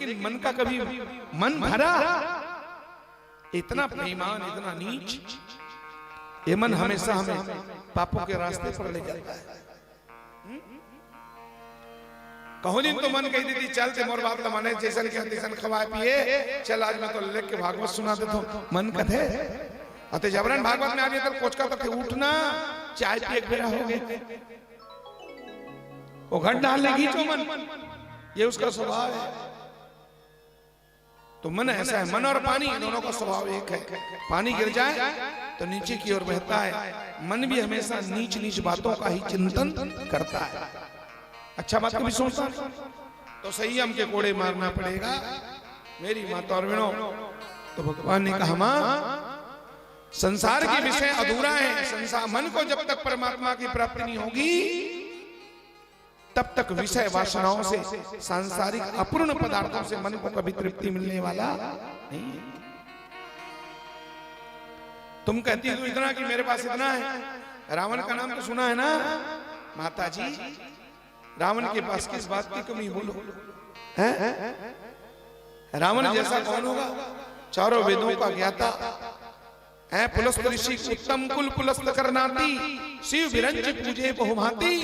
लेकिन मन का कभी मन भरा? इतना बेईमान, इतना नीच, ये मन हमेशा हमें पापों के रास्ते पर ले जाता है। कहो दिन तो मन कही थी चल ते मोर बाप माने जैसन के तैसन खवाए पिए, चल आज मैं तो लेख के भागवत सुना देता हूं। मन कथे अते जबरन भागवत में आ गए तो कोचका तक उठना, चाय पिए बेरा हो गए, वो घट डालने खींचो मन, ये उसका स्वभाव है। तो मन ऐसा है, मन और पानी दोनों का स्वभाव एक है। पानी गिर जाए तो नीचे की ओर बहता है, मन भी हमेशा नीच नीच बातों का ही चिंतन करता है, अच्छा बात कभी सोचता तो सही हमके कोड़े मारना पड़ेगा। मेरी माता और बहनों, तो भगवान ने कहा मां संसार के विषय अधूरा है, संसार मन को जब तक परमात्मा की प्राप्ति नहीं होगी तब तक विषय वासनाओं से, सांसारिक अपूर्ण पदार्थों से मन को कभी तृप्ति मिलने वाला नहीं। तुम कहती हो इतना कि मेरे पास इतना है, रावण का नाम तो सुना है ना माता जी, रावण के पास किस बात की कमी बोलो है? रावण जैसा कौन होगा? चारों वेदों का ज्ञाता है, पुलस्त ऋषि उत्तम कुल पुलस्त करनाती, शिव विरंज पूजे बहुभांति,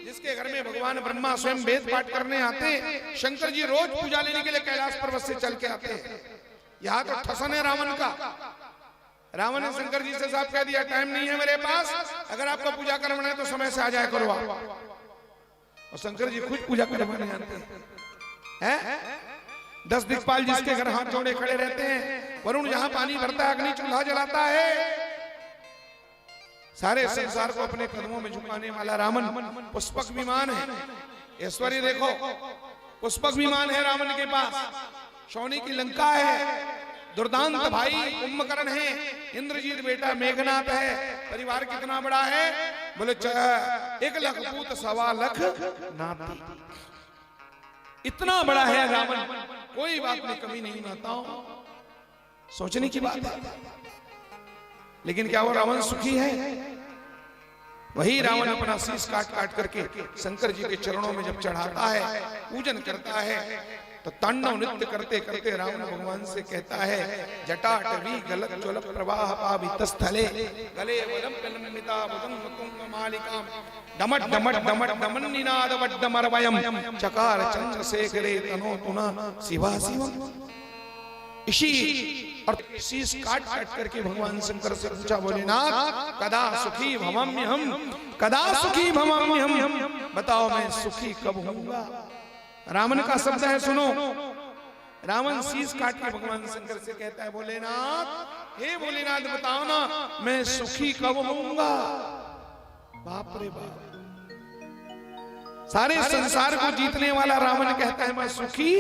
जिसके घर में भगवान ब्रह्मा स्वयं वेद पाठ करने आते, शंकर जी रोज पूजा लेने के लिए कैलाश पर्वत से चल के आते हैं। यहाँ तो ठसन है रावण का। रावण ने शंकर जी से साफ कह दिया टाइम नहीं है मेरे पास, अगर आपको पूजा करवाना है तो समय से आ जाए करो। और शंकर जी खुद पूजा करवाने आते हैं। 10 दिक्पाल जिसके घर हाथ जोड़े खड़े रहते हैं, वरुण जहां पानी भरता है, अग्नि चूल्हा जलाता है, सारे संसार को अपने कदमों में झुकाने वाला रावण पुष्पक विमान है। ऐश्वर्य देखो, पुष्पक विमान है रावण के पास, सोने की लंका है, दुर्दांत भाई कुंभकर्ण है, इंद्रजीत बेटा मेघनाथ है, परिवार कितना बड़ा है बोले 1 लाख पूत 1.25 लाख नाती, इतना बड़ा है रावण, कोई बात में कमी नहीं माताओं, सोचने की बात है। लेकिन क्या वो रावण सुखी है? वही रावण अपना शीश काट काट करके शंकर जी के चरणों में जब चढ़ाता है, पूजन करता है, तो तांडव नृत्य करते करते रावण भगवान से कहता है जटाटवी गलत ज्वलत प्रवाह पावित स्थले गले वलम कलमिता भुजंग कुंभ मालिकाम डमट डमट डमट डमन निनाद वड्डमरवयम चकार चंद्रशेखरे तनो तुना शिवा शिवम। इसी और शीश काट काट करके भगवान शंकर से पूछा, भोलेनाथ कदा सुखी भवाम्यहम, कदा सुखी भवाम्यहम, बताओ मैं सुखी कब होऊंगा? रावण का शब्द है, सुनो। रावण शीश काट के भगवान शंकर से कहता है भोलेनाथ, हे भोलेनाथ बताओ ना मैं सुखी कब होऊंगा? बाप रे बाप, सारे संसार को जीतने वाला रावण कहता है मैं सुखी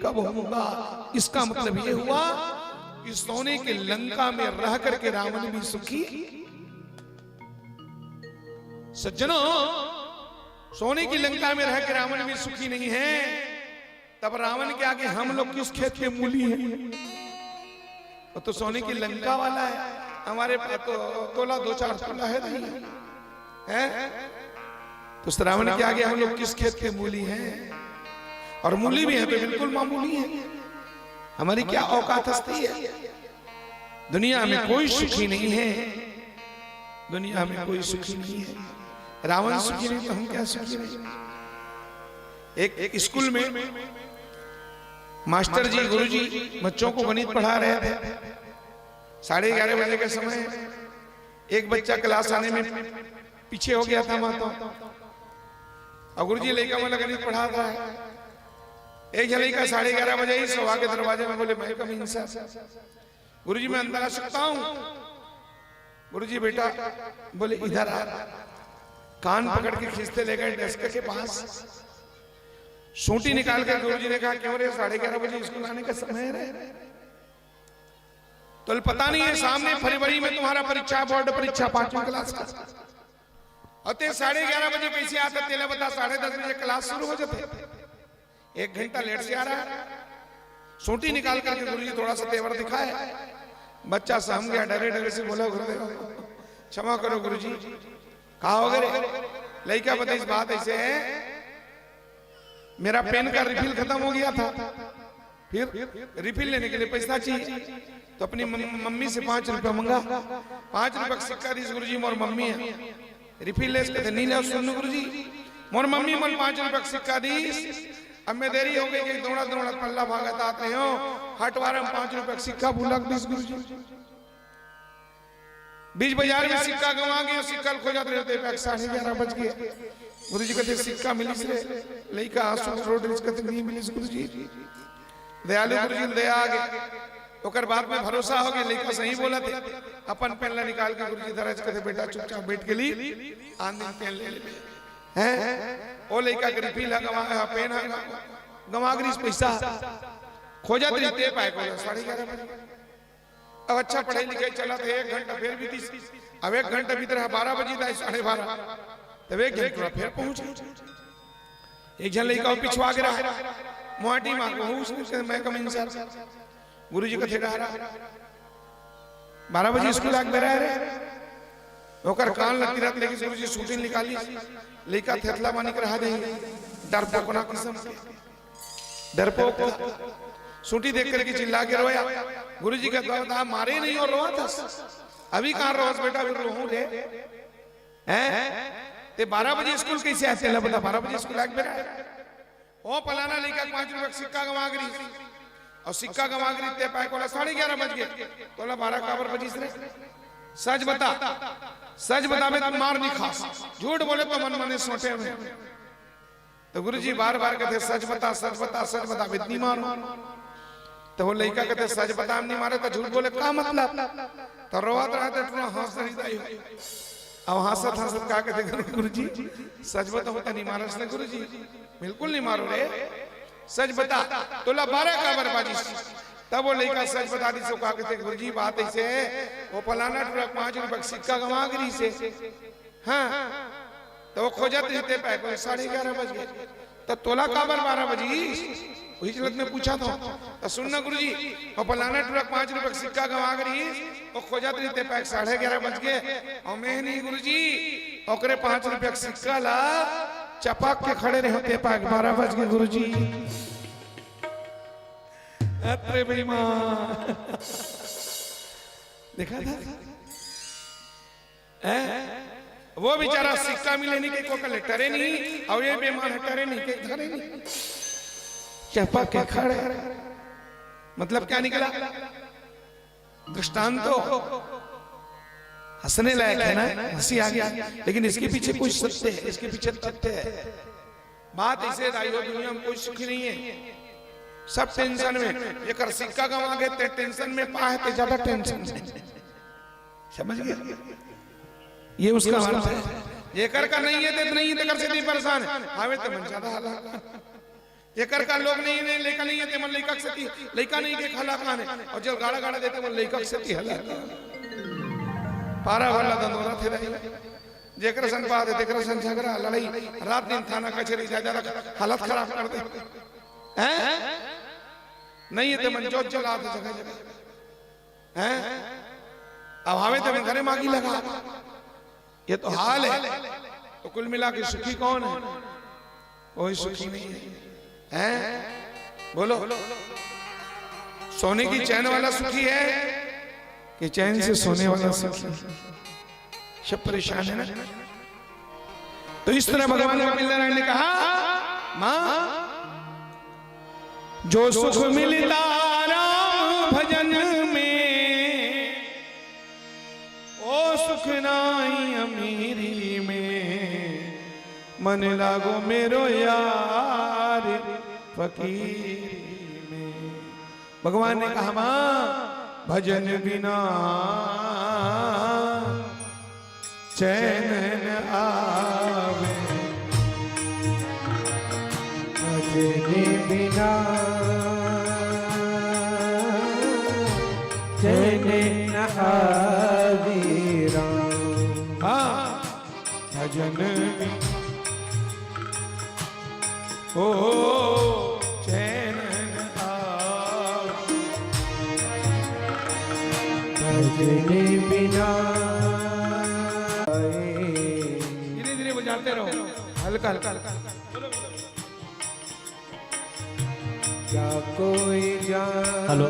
कब होऊंगा। इसका मतलब ये हुआ कि सोने के लंका में रह करके रावण भी सुखी। सज्जनों, सोने की लंका में रह के रावण भी सुखी नहीं है, तब रावण के आगे हम लोग किस खेत के मूली हैं? वो तो सोने की लंका वाला है, हमारे पास तो तोला 2-4 तोला है नहीं है? तो रावण के आगे हम लोग किस खेत के मूली हैं? और मूली भी है तो बिल्कुल मामूली है, हमारी क्या औकात हस्ती है? दुनिया में कोई सुखी नहीं है, दुनिया में कोई सुखी नहीं है। रावण सुखी नहीं तो हम क्या सुखी नहीं? एक स्कूल में मास्टर जी, गुरुजी बच्चों को गणित पढ़ा रहे थे। 11:30 बजे के समय एक बच्चा क्लास आने में पीछे हो गया था माता, और गुरुजी लड़का वाला गणित पढ़ा रहा है। एक लड़का 11:30 बजे ही सभा के दरवाजे में बोले मैं कम इंसान, गुरुजी मैं अंदर आ सकता हूं? गुरुजी बेटा बोले इधर आ, कान पकड़ के खींचते ले गए डेस्क के पास, सूटी निकाल कर गुरुजी ने कहा क्यों रे 11:30 बजे स्कूल आने का समय है? तो पता नहीं है सामने फरवरी में तुम्हारा परीक्षा, बोर्ड परीक्षा 5वीं क्लास का, अते 11:30 बजे कैसे आता? तेला बता 10:30 बजे क्लास शुरू हो जाते, 1 घंटा लेट से आ रहा है। सूटी निकाल करके गुरुजी थोड़ा सा तेवर दिखाया, बच्चा सहम गया, डरे डरे से बोला गुरुदेव क्षमा करो गुरुजी। कहा हो गए लड़का बता इस बात ऐसे है, मेरा पेन का रिफिल खत्म हो गया था, फिर रिफिल लेने के लिए पैसा चाहिए, तो अपनी मम्मी से 5 रुपया मंगा। 5 रुपया का सिक्का दी गुरु जी, मोर मम्मी है रिफिल ले कहते नहीं ले सुन गुरु जी, मोर मम्मी मन 5 रुपया का सिक्का दी। अब मैं देरी हो गई कि दौड़ा दौड़ा पल्ला भागत आते हो, हटवारा में 5 रुपया का सिक्का भूला गुरु जी। बीच बाजार में सिक्का गंवा गया, सिक्का खोजा रहते 11:30 बज गए। गुरु जी कहते सिक्का मिली रे, लइका आंसू रोड रिच कहते नहीं मिली गुरु जी। दयालु गुरु जी दया आ गए, ओकर बाद में भरोसा हो गया लइका सही बोला थे। अपन पेन ला निकाल के गुरु जी दराज कहते बेटा चुपचाप बैठ के ली आन दिन पेन ले ले हैं। ओ लइका के रिफिल गवा पेन गवा गरीस पैसा खोजा ते पाए को 11:30 बजे। अब अच्छा पढ़ाई लिखाई चला था, 1 घंटा फिर भी थी। अब 1 घंटा भीतर 12 बजी था 12:30, तब 1 घंटा फिर पहुंच। एक जन लड़का पिछवा गिरा मोटी मां को उसने मैं कम इंसान गुरु जी कथे रहा 12 बजे स्कूल आके रहा रे ओकर कान लगती रात लेके गुरु जी शूटिंग निकाली लड़का थेथला मानी कर रहा दे डरपोक ना कसम डरपोक सूटी देख करके चिल्ला के रोया। गुरु जी का द्वारा मारे नहीं और रोआ था। अभी कहां रोस बेटा फिर रोहूं रे हैं ते 12 बजे स्कूल कैसे आते अल्लाह बता 12 बजे स्कूल आके बेटा ओ पलाना लेकर 5 रुपए सिक्का गंवा गरी और सिक्का गंवा गरी ते पाए कोला 11:30 बज गए तोला 12 काबर बजीस रे। सच बतावे तो मार नहीं खा, झूठ बोले तो मन मने सोटे में। तो गुरु जी बार-बार कहते सच बता इतनी मारो। तो वो लड़का कहते सच बता नहीं मारे तो झूठ बोले का मतलब। तो रोवत रहते तो हंस रही थी। अब हंसत का कहते गुरु जी सच बताओ तो नहीं मारस ने गुरु जी बिल्कुल नहीं मारो रे सच बता तोला 12 का बर्बादी। तब वो लड़का सच बता दी सो का कहते गुरु जी बात ऐसे वो फलाना टुरा 5 रुपए सिक्का गंवा गरी से हाँ तो वो खोजत रहते पाए को 11:30 बज गए। तो तोला काबर 12 बजी वही चलत में पूछा था। तो सुनना गुरु जी वो फलाना टुरा 5 रुपए सिक्का गंवा गरी वो खोजत रहते पाए 11:30 बज गए और मैं नहीं गुरु जी ओकरे 5 रुपए सिक्का ला चपक के खड़े रहते पाए 12 बज गए गुरु जी। अरे बेईमान देखा था वो बेचारा सिक्का मिले नहीं के को कलेक्टर नहीं और ये बेईमान हटरे नहीं के घरे नहीं चपक के खड़े। मतलब क्या निकला दृष्टांत तो हंसने लायक है ना, हंसी आ गया लेकिन इसके पीछे कुछ सत्य है, इसके पीछे तथ्य है। बात ऐसे राइयो दुनिया में कोई सुखी नहीं है, सब टेंशन में। ये कर सिक्का गंवा गए ते टेंशन में पाए ते ज्यादा टेंशन समझ गया। ये उसका अर्थ है। ये कर का नहीं है ते नहीं है ते कर से नहीं परेशान है हावे ते मन ज्यादा हाला। ये कर का लोग नहीं है लेका नहीं है ते मन लेका से लेका नहीं के खाला खान है और जब गाड़ा गाड़ा देते मन लेका से हला पारा वाला दंदोरा थे रही जेकर संग बात है जेकर संग झगड़ा लड़ाई रात दिन थाना कचहरी ज्यादा हालत खराब कर दे हैं नहीं है ते मन जोत जला दे जगह जगह हैं अब हमें ते मन घरे मांगी लगा। ये तो हाल है। तो कुल मिला के सुखी कौन है? कोई सुखी नहीं है हैं बोलो। सोने की चैन वाला सुखी है कि चैन से सोने वाला सुखी? सब परेशान है ना। तो इस तरह भगवान कपिल नारायण ने कहा मां जो सुख मिलता राम भजन में ओ सुख नाई अमीरी में मन लागो मेरो यार फकीरी में। भगवान ने कहा मां भजन बिना चैन न आवे भजन बिना चैन न आवे राम। हाँ भजन ओ चैन न आवे भजन बिना। धीरे धीरे बजाते रहो हल्का हल्का। क्या कोई जान। हेलो,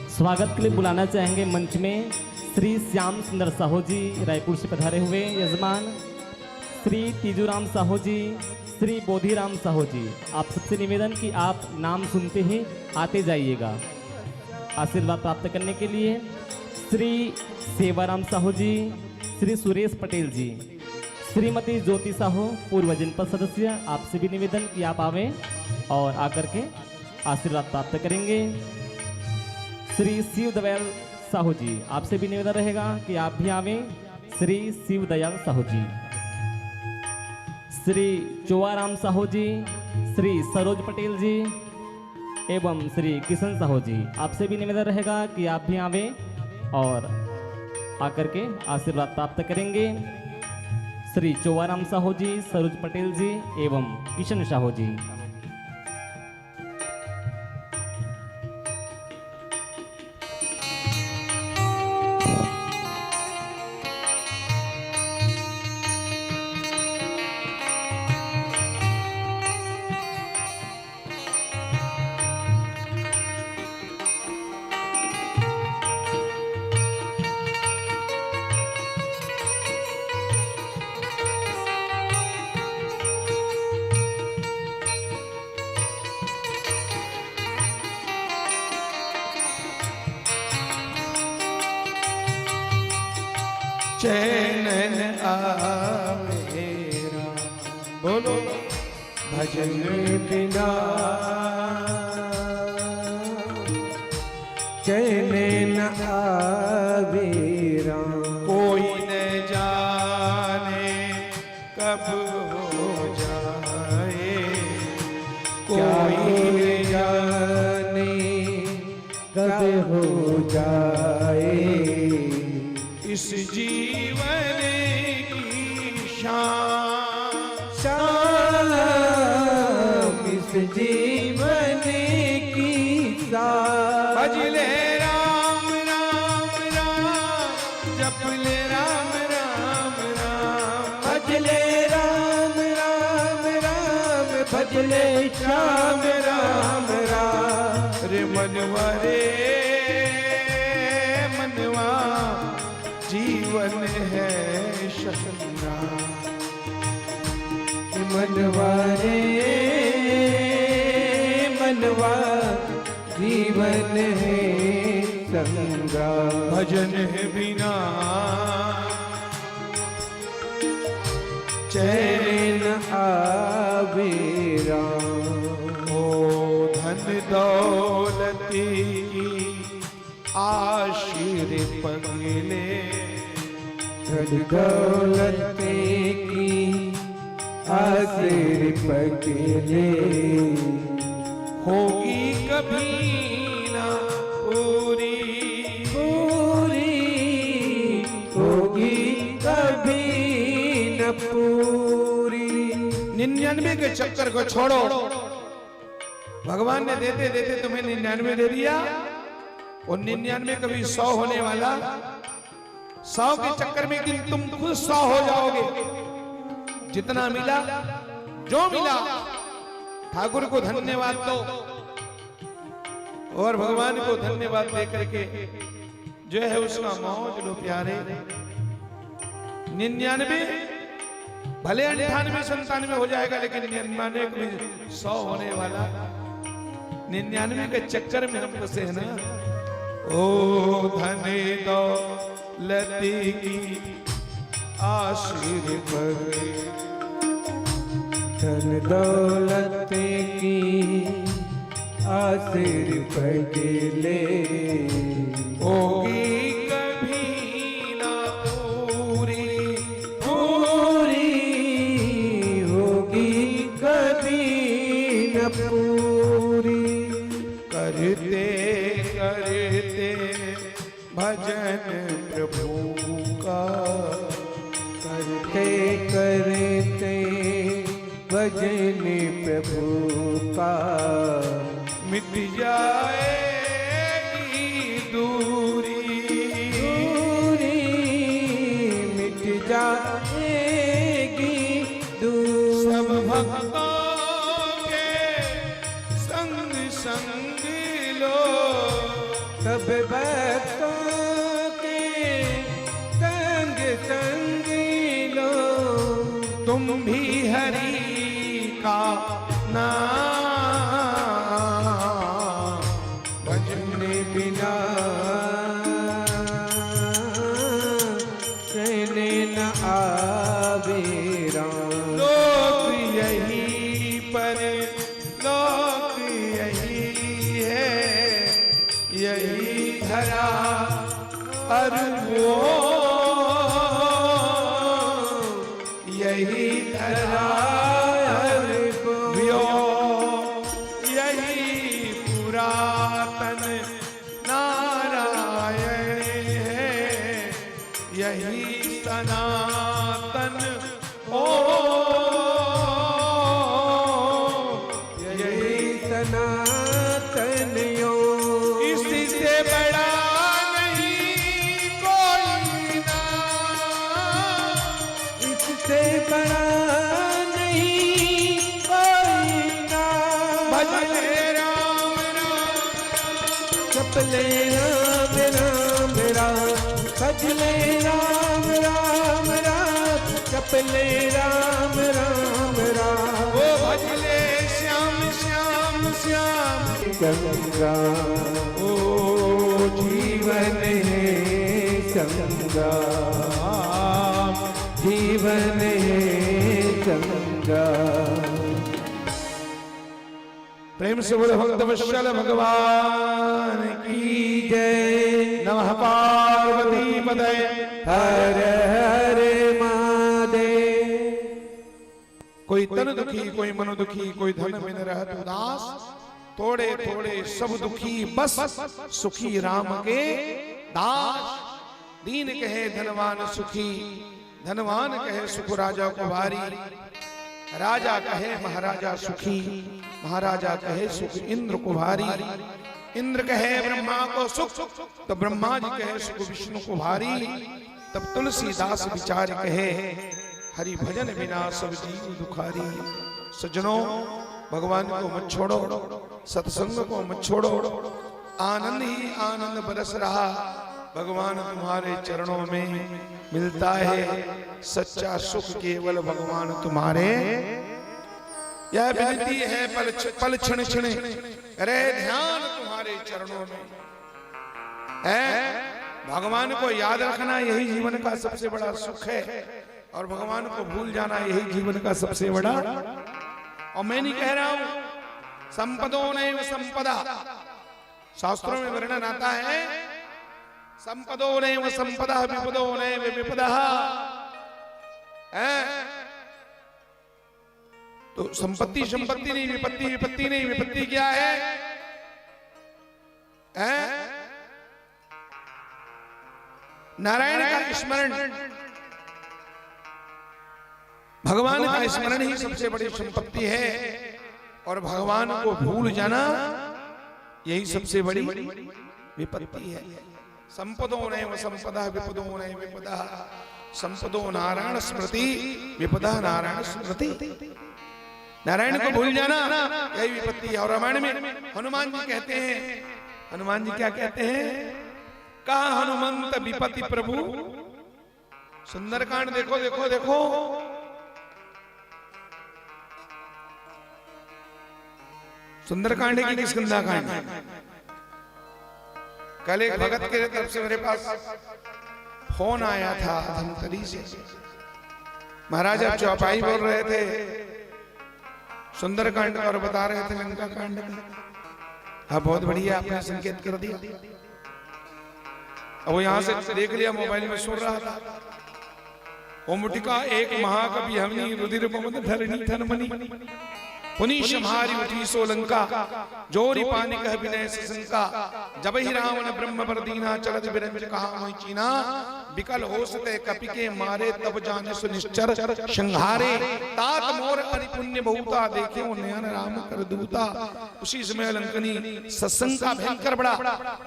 स्वागत के लिए बुलाना चाहेंगे मंच में श्री श्याम सुंदर साहू जी, रायपुर से पधारे हुए यजमान, श्री तीजूराम साहू जी, श्री बोधिराम साहू जी। आप सबसे निवेदन कि आप नाम सुनते ही आते जाइएगा। आशीर्वाद प्राप्त करने के लिए श्री सेवाराम साहू जी, श्री सुरेश पटेल जी, श्रीमती ज्योति साहू, पूर्व जनपद सदस्य। आपसे भी निवेदन कि आप आवें और आकर के आशीर्वाद प्राप्त करेंगे। श्री शिव दयाल साहू जी, आपसे भी निवेदन रहेगा कि आप भी आवें। श्री शिव दयाल साहू जी, श्री चोआराम साहू जी, श्री सरोज पटेल जी एवं श्री किशन साहू जी, आपसे भी निवेदन रहेगा कि आप भी आवें और आकर के आशीर्वाद प्राप्त करेंगे। श्री चोआराम साहू जी, सरोज पटेल जी एवं किशन साहू जी। चैनन आवेरा, बोलो भजन बिना चैन न आवेरा। कोई न जाने कब हो जाए, कोई न जाने कब हो जाए। इस जीवन की शान, इस जीवन की शान। भजले राम राम राम, जपले राम राम राम, भजले राम राम राम, भजले श्याम राम राम। रे मनवा रे मनवा, जीवन है संग्राम। मनवा रे मनवा, जीवन है संग्राम। भजन है बिना चैन चैन आवेरा। ओ धन दौलत की आशीर पगले, धन दौलत की आसिर पगले। होगी कभी ना पूरी, पूरी होगी कभी न पूरी। 99 के चक्कर को छोड़ो। भगवान ने देते देते तुम्हें 99 दे दिया, और 99 कभी 100 होने वाला। 100 के चक्कर में एक दिन तुम खुद 100 हो जाओगे। जितना मिला, जो मिला, ठाकुर को धन्यवाद दो और भगवान को धन्यवाद दे करके जो है उसका मौज लो प्यारे। 99 भले 98 97 हो जाएगा, लेकिन 99 कभी 100 होने वाला। 99 के चक्कर में हम फंसे हैं ना। ओ धन दौलत की आशीर पर, धन दौलत की आसिर पगले। होगी कभी ना पूरी, पूरी होगी कभी न पूरी। करते करते भजन प्रभु का, करते करते भजन प्रभु का। मिट जाएगी दूरी, दूरी मिट जाएगी दूरी। सब भक्तों के संग सब भक्तों के संग संगी लो, तुम भी हरि का नाम भजने बिना कहने न आवे राम। लोक यही पर लोक यही है, यही धरा और वो यही धरा और वो यही पुरातन नारायण है, यही सनातन ओ यही सनातन योग। इसी से बड़ा नहीं कोई नाम, इससे बड़ा नहीं कोई नाम। भजले राम राम जपले राम राम राम, भजले राम राम राम, जपले राम राम राम। ओ भजले श्याम श्याम श्याम गंगा ओ जीवन है गंगा, जीवन है गंगा। प्रेम से बोले भक्त वत्सल भगवान की जय। नमः पार्वती पदय। हर हर महादेव। कोई तन दुखी कोई मन दुखी कोई धन बिन रहत उदास, थोड़े थोड़े सब दुखी बस सुखी राम के दास। दीन कहे धनवान सुखी, धनवान कहे सुख राजा को भारी, राजा कहे महाराजा सुखी, महाराजा कहे सुख इंद्र को भारी। इंद्र कहे ब्रह्मा को सुख तो ब्रह्मा जी कहे सुख विष्णु को भारी। तब तुलसीदास विचार कहे हरि भजन बिना सब जीव दुखारी। सज्जनों भगवान को मत छोड़ो, सत्संग को मत छोड़ो, आनंद ही आनंद बरस रहा भगवान तुम्हारे चरणों में मिलता है। सच्चा सुख केवल भगवान तुम्हारे। यह विनती है पल क्षण क्षण रहे ध्यान तुम्हारे चरणों में है। भगवान को याद रखना यही जीवन का सबसे बड़ा सुख है, और भगवान को भूल जाना यही जीवन का सबसे बड़ा। और मैं नहीं कह रहा हूं, संपदो नैव संपदा, शास्त्रों में वर्णन आता है संपदो नैव संपदा विपदो नैव विपदा। तो संपत्ति संपत्ति नहीं, विपत्ति विपत्ति नहीं। विपत्ति क्या है? नारायण का स्मरण, भगवान का स्मरण ही सबसे बड़ी संपत्ति है, और भगवान को भूल जाना यही सबसे बड़ी विपत्ति है। संपदो नैव संपदा विपदो नैव विपदा, संपदो नारायण स्मृति विपदा नारायण स्मृति। नारायण को भूल जाना यही विपत्ति है। और रामायण में हनुमान जी कहते हैं, हनुमान जी क्या कहते हैं? कहा हनुमंत विपत्ति प्रभु। सुंदरकांड देखो देखो देखो, सुंदरकांड की किष्किंधा कांड। कल एक भगत के तरफ से मेरे पास फोन आया था धमतरी से। महाराज आप चौपाई बोल रहे थे सुंदरकांड और बता रहे थे लंका कांड का। हाँ बहुत बढ़िया, आपने संकेत कर दिया। अब वो यहां से देख लिया, मोबाइल में सुन रहा था। ओ मुटिका एक महाकवि हमनी रुधिर पवन धरणी धनमणि, पुनि सम्हारी उठी सो लंका, जोरी पानी कह विनय सशंका। जब ही रावण ब्रह्म पर दीना, चलत बिरंज कहा मोहि चीना। विकल होसते कपि के मारे, तब जाने सुनिश्चर संहारे। तात मोर हरि पुण्य बहुता, देखे नयन राम कर दूता। उसी समय लंकनी सत्संग का भयंकर बड़ा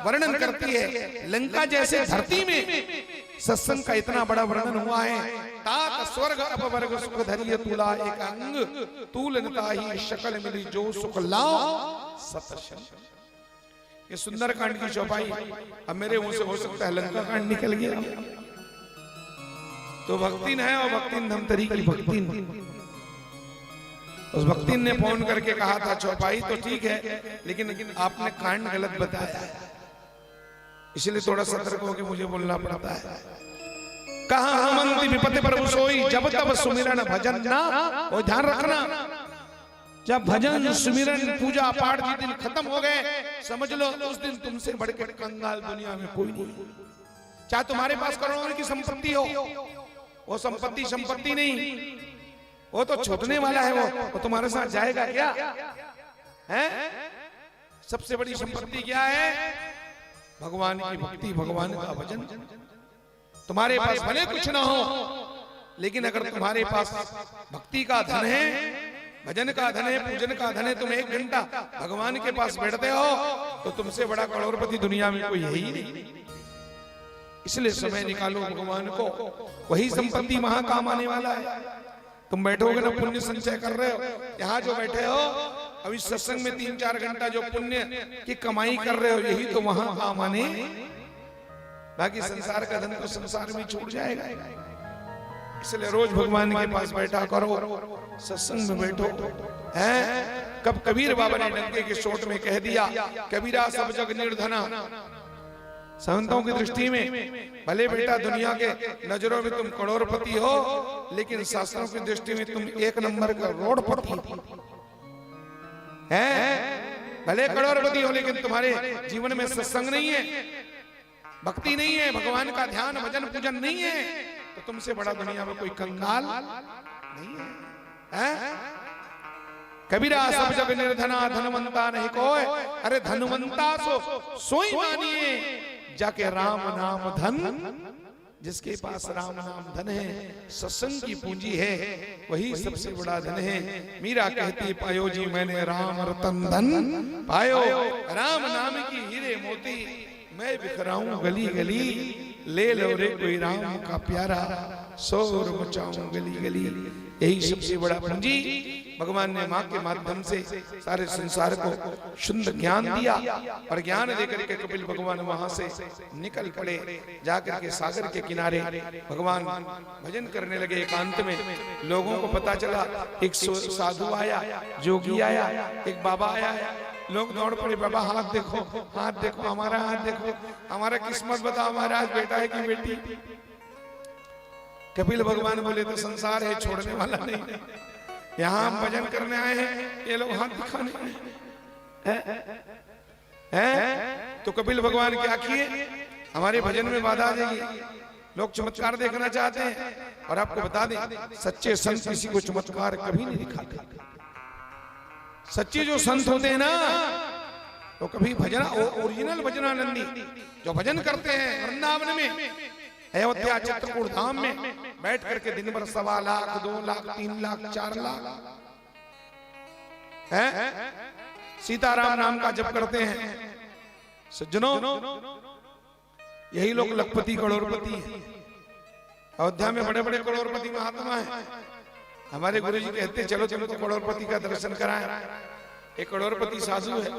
वर्णन करती है। लंका जैसे धरती में सत्संग का इतना बड़ा वर्णन हुआ है। तात स्वर्ग अपवर्ग सुख धरिय तुला, एक अंग तूल नता ही शकल मिली जो सुख लाओ सतसंग। ये सुंदर कांड की चौपाई, अब मेरे मुंह से हो सकता है लंका कांड निकल गया। तो भक्तिन है और भक्तिन धमतरी की भक्तिन, उस भक्तिन ने फोन करके कहा था चौपाई तो ठीक है, लेकिन आपने कांड गलत बताया है, इसलिए थोड़ा सतर्क होकर मुझे बोलना पड़ता है। कहा हमंती विपत्ति पर सोई, जब तब सुमिरन भजन ना, वो ध्यान रखना, जब भजन सुमिरन पूजा पाठ जिस दिन खत्म हो गए, समझ लो उस दिन तुमसे बढ़कर कंगाल दुनिया में कोई नहीं। चाहे तुम्हारे पास करोड़ों की संपत्ति हो, वो संपत्ति नहीं, वो तो छूटने वाला है, वो तुम्हारे साथ जाएगा क्या है? सबसे बड़ी संपत्ति क्या है? भगवान की भक्ति, भगवान का भजन। तुम्हारे पास भले कुछ ना हो, लेकिन अगर तुम्हारे पास भक्ति का धन है, भजन का धन है, पूजन का धन है, तुम 1 घंटा भगवान के पास बैठते हो, तो तुमसे बड़ा करोड़पति दुनिया में कोई है ही नहीं। इसलिए समय निकालो भगवान को, वही संपत्ति वहां काम आने वाला है। तुम बैठोगे ना, पुण्य संचय कर रहे हो। यहाँ जो बैठे हो अभी सत्संग में 3-4 घंटा जो पुण्य की कमाई कर रहे हो, यही तो वहां काम आने, बाकी संसार का धन तो संसार में छूट जाएगा। इसलिए रोज भगवान के पास बैठा करो, सत्संग में बैठो। हैं कब कबीर बाबा ने डंके के चोट में कह दिया, कबीरा सब जग निर्धना। संतों की दृष्टि में भले बेटा दुनिया के नजरों में तुम करोड़पति हो, लेकिन शास्त्रों की दृष्टि में तुम 1 नंबर का रोडपति है। भले करोड़पति हो, लेकिन तुम्हारे जीवन में सत्संग नहीं है, भक्ति नहीं है, भगवान का ध्यान भजन पूजन नहीं है, तो तुमसे बड़ा दुनिया में कोई कंगाल नहीं है। कबीरा सब जग निर्धना, धनवंता नहीं कोई। अरे धनवंता सोई मानिए, जाके राम नाम धन, जिसके पास राम नाम धन है, सत्संग की पूंजी है, वही सबसे बड़ा धन है। मीरा कहती पायो जी मैंने राम रतन धन पायो, राम नाम की हीरे मोती मैं बिखराऊं गली गली, ले लो रे कोई राम का प्यारा, शोर मचाऊं गली गली। यही सबसे बड़ा पूंजी भगवान ने माँ के माध्यम से सारे संसार को शुद्ध ज्ञान दिया, और ज्ञान देकर के कपिल भगवान वहां से निकल पड़े, जाकर के सागर के किनारे भगवान भजन करने लगे। एकांत में लोगों को पता चला, एक साधु आया, जोगी आया, एक बाबा आया। लोग दौड़ पड़े, बाबा हाथ देखो, हाथ देखो, हमारा हाथ देखो, हमारा किस्मत बताओ, हमारा आज बेटा है कि बेटी। कपिल भगवान बोले तो संसार है, छोड़ने वाला नहीं। यहाँ हम भजन करने आए हैं, ये लोग हाथ दिखाने हैं। तो कपिल भगवान क्या किए, हमारे भजन में बाधा आ जाएगी। लोग चमत्कार देखना चाहते हैं, और आपको बता दें सच्चे संत किसी को चमत्कार कभी नहीं दिखाते। सच्चे जो संत होते हैं ना, तो कभी भजन, ओरिजिनल भजनानंदी जो भजन करते हैं वृंदावन में, अयोध्या चित्रकूट धाम में बैठ करके दिन भर 1.25 लाख, 2 लाख, 3 लाख, 4 लाख है सीताराम नाम का जप करते हैं। सज्जनों, यही लोग लखपति करोड़पति हैं। अयोध्या में बड़े बड़े करोड़पति महात्मा हैं। हमारे गुरुजी कहते चलो चलो तो करोड़पति का दर्शन कराएं। एक करोड़पति साधु है,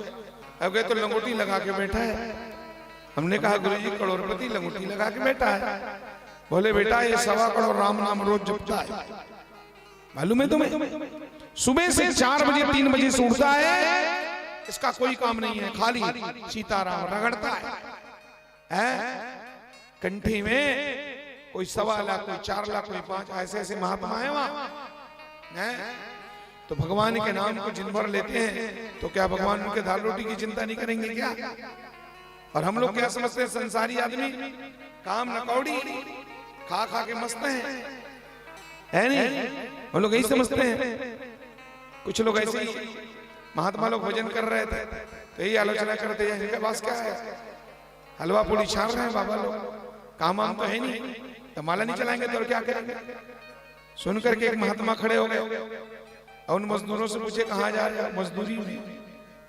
अब गए तो लंगोटी लगा के बैठा है। हमने कहा गुरुजी करोड़पति लंगोटी लगा के बैठा है। बोले बेटा ये 1.25 करोड़ राम नाम रोज जपता है, मालूम है तुम्हें? सुबह से 4 बजे 3 बजे से उठता है, इसका कोई काम नहीं है, खाली सीताराम रगड़ता है। कंठी में कोई 1.25 लाख, कोई 4 लाख, कोई 5, ऐसे ऐसे महात्मा है वहां। तो भगवान के नाम को जिन भर लेते हैं, तो क्या भगवान उनके दाल रोटी की चिंता नहीं करेंगे क्या? और हम लोग क्या समझते हैं, संसारी आदमी काम नकौड़ी खा खा के मस्त है नहीं? हम लोग यही समझते हैं। कुछ लोग ऐसे ही महात्मा लोग भजन कर रहे थे, तो यही आलोचना करते हैं इनके पास क्या है, हलवा पूड़ी छाड़ रहे हैं बाबा लोग, काम आम तो है नहीं, तो माला नहीं चलाएंगे तो क्या करेंगे? सुन करके एक महात्मा खड़े हो गए और उन मजदूरों से पूछे कहाँ जा रहे हो? मजदूरी में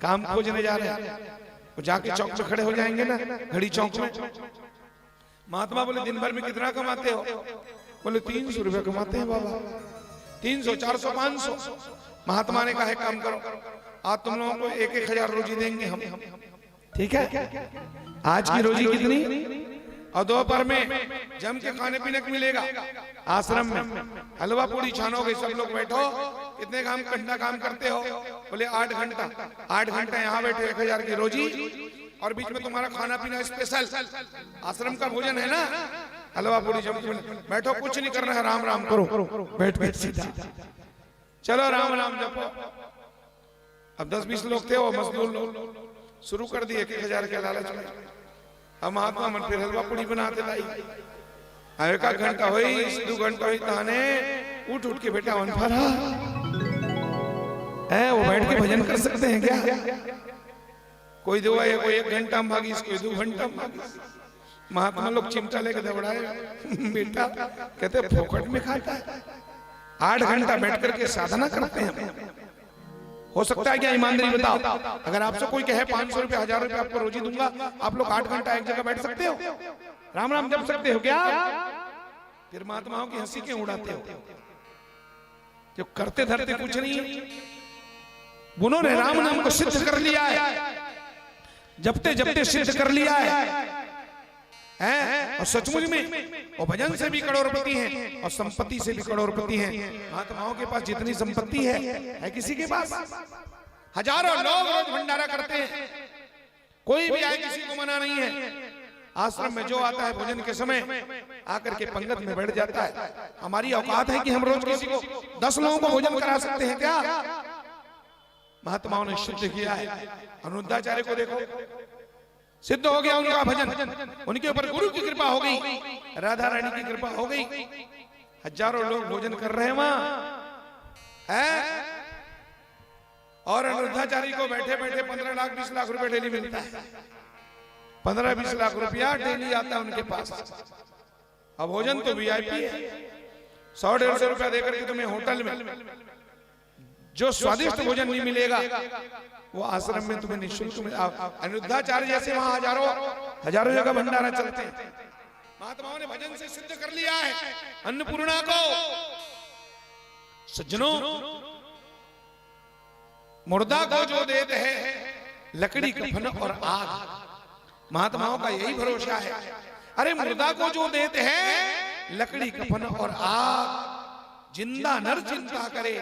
काम खोजने जा रहे हैं। वो जाके चौक पे खड़े हो जाएंगे ना, घड़ी चौक में। महात्मा बोले दिन भर में कितना कमाते हो? बोले 300 रुपए कमाते हैं बाबा। 300, 400, 500। महात्मा ने कहा काम करो, आज तुम लोगों को 1-1 हजार रोजी देंगे हम। ठीक है, आज की रोजी कितनी, और दोपहर में जम के खाने पीने को मिलेगा आश्रम में, हलवा पूरी छानोगे, सब लोग बैठो, कितने घंटा काम करते हो, बोले 8 घंटा, 8 घंटा यहाँ बैठे 1000 की रोजी, और बीच में तुम्हारा खाना पीना स्पेशल आश्रम का भोजन है ना, हलवा पूरी जम के बैठो, कुछ नहीं करना है, राम राम करो, बैठ बैठ सीधा, चलो राम राम जपो। अब 10-20 लोग थे, वो मजदूर लोग शुरू कर दिए 1000 के लालच में। अब महात्मा मन फिर हलवा पूड़ी बनाते लाई, एक घंटा हुई, 2 घंटा हुई, ताने उठ उठ के बेटा वन फरा है, वो बैठ के भजन कर सकते हैं क्या? कोई 2 है, कोई 1 घंटा में भागी, कोई 2 घंटा में भागी। महात्मा लोग चिमटा लेके दौड़ाए, बेटा कहते फोकट में खाता है, 8 घंटा बैठ करके साधना करते हैं। हो सकता है क्या, ईमानदारी बताओ, अगर आपसे कोई कहे 500 रुपए 1000 रुपए आपको रोजी दूंगा, आप लोग 8 घंटा एक जगह बैठ सकते हो, राम राम जप सकते हो क्या? फिर महात्माओं की हंसी क्यों उड़ाते हो? जो करते धरते कुछ नहीं, उन्होंने राम नाम को सिद्ध कर लिया है, जपते जपते सिद्ध कर लिया है, और सचमुच में वो भजन से भी करोड़पति हैं और संपत्ति से भी करोड़पति हैं। महात्माओं के पास जितनी संपत्ति है किसी के पास? हजारों लोग रोज भंडारा करते हैं, कोई भी आए किसी को मना नहीं है। आश्रम में जो आता है भोजन के समय आकर के पंगत में बैठ जाता है। हमारी औकात है कि हम रोज किसी को 10 लोगों को भोजन करा सकते हैं क्या? महात्माओं ने सिद्ध किया है। अनुरुद्धाचार्य को देखो, सिद्ध हो गया उनका भजन, उनके ऊपर गुरु की कृपा हो गई, राधा रानी की कृपा हो गई, हजारों लोग भोजन कर रहे हैं वहां है। और अनुरुद्धाचार्य को बैठे बैठे 15 लाख 20 लाख रुपए डेली मिलता है, 15-20 लाख रुपया डेली आता है उनके पास। अब भोजन तो वीआईपी है, 100-150 रुपया देकर के तुम्हें होटल में जो स्वादिष्ट भोजन नहीं मिलेगा वो आश्रम में तुम्हें निःशुल्क मिलेगा। अनुरुद्धाचार्य जैसे वहां हजारों जगह भंडारा चलते हैं। महात्माओं ने भजन से सिद्ध कर लिया है अन्नपूर्णा को। सज्जनों, मुर्दा को जो देते हैं लकड़ी, कफन और आग, महात्माओं का यही भरोसा है। अरे मुर्दा को जो देते हैं लकड़ी, कफन और आग, जिंदा नर चिंता करे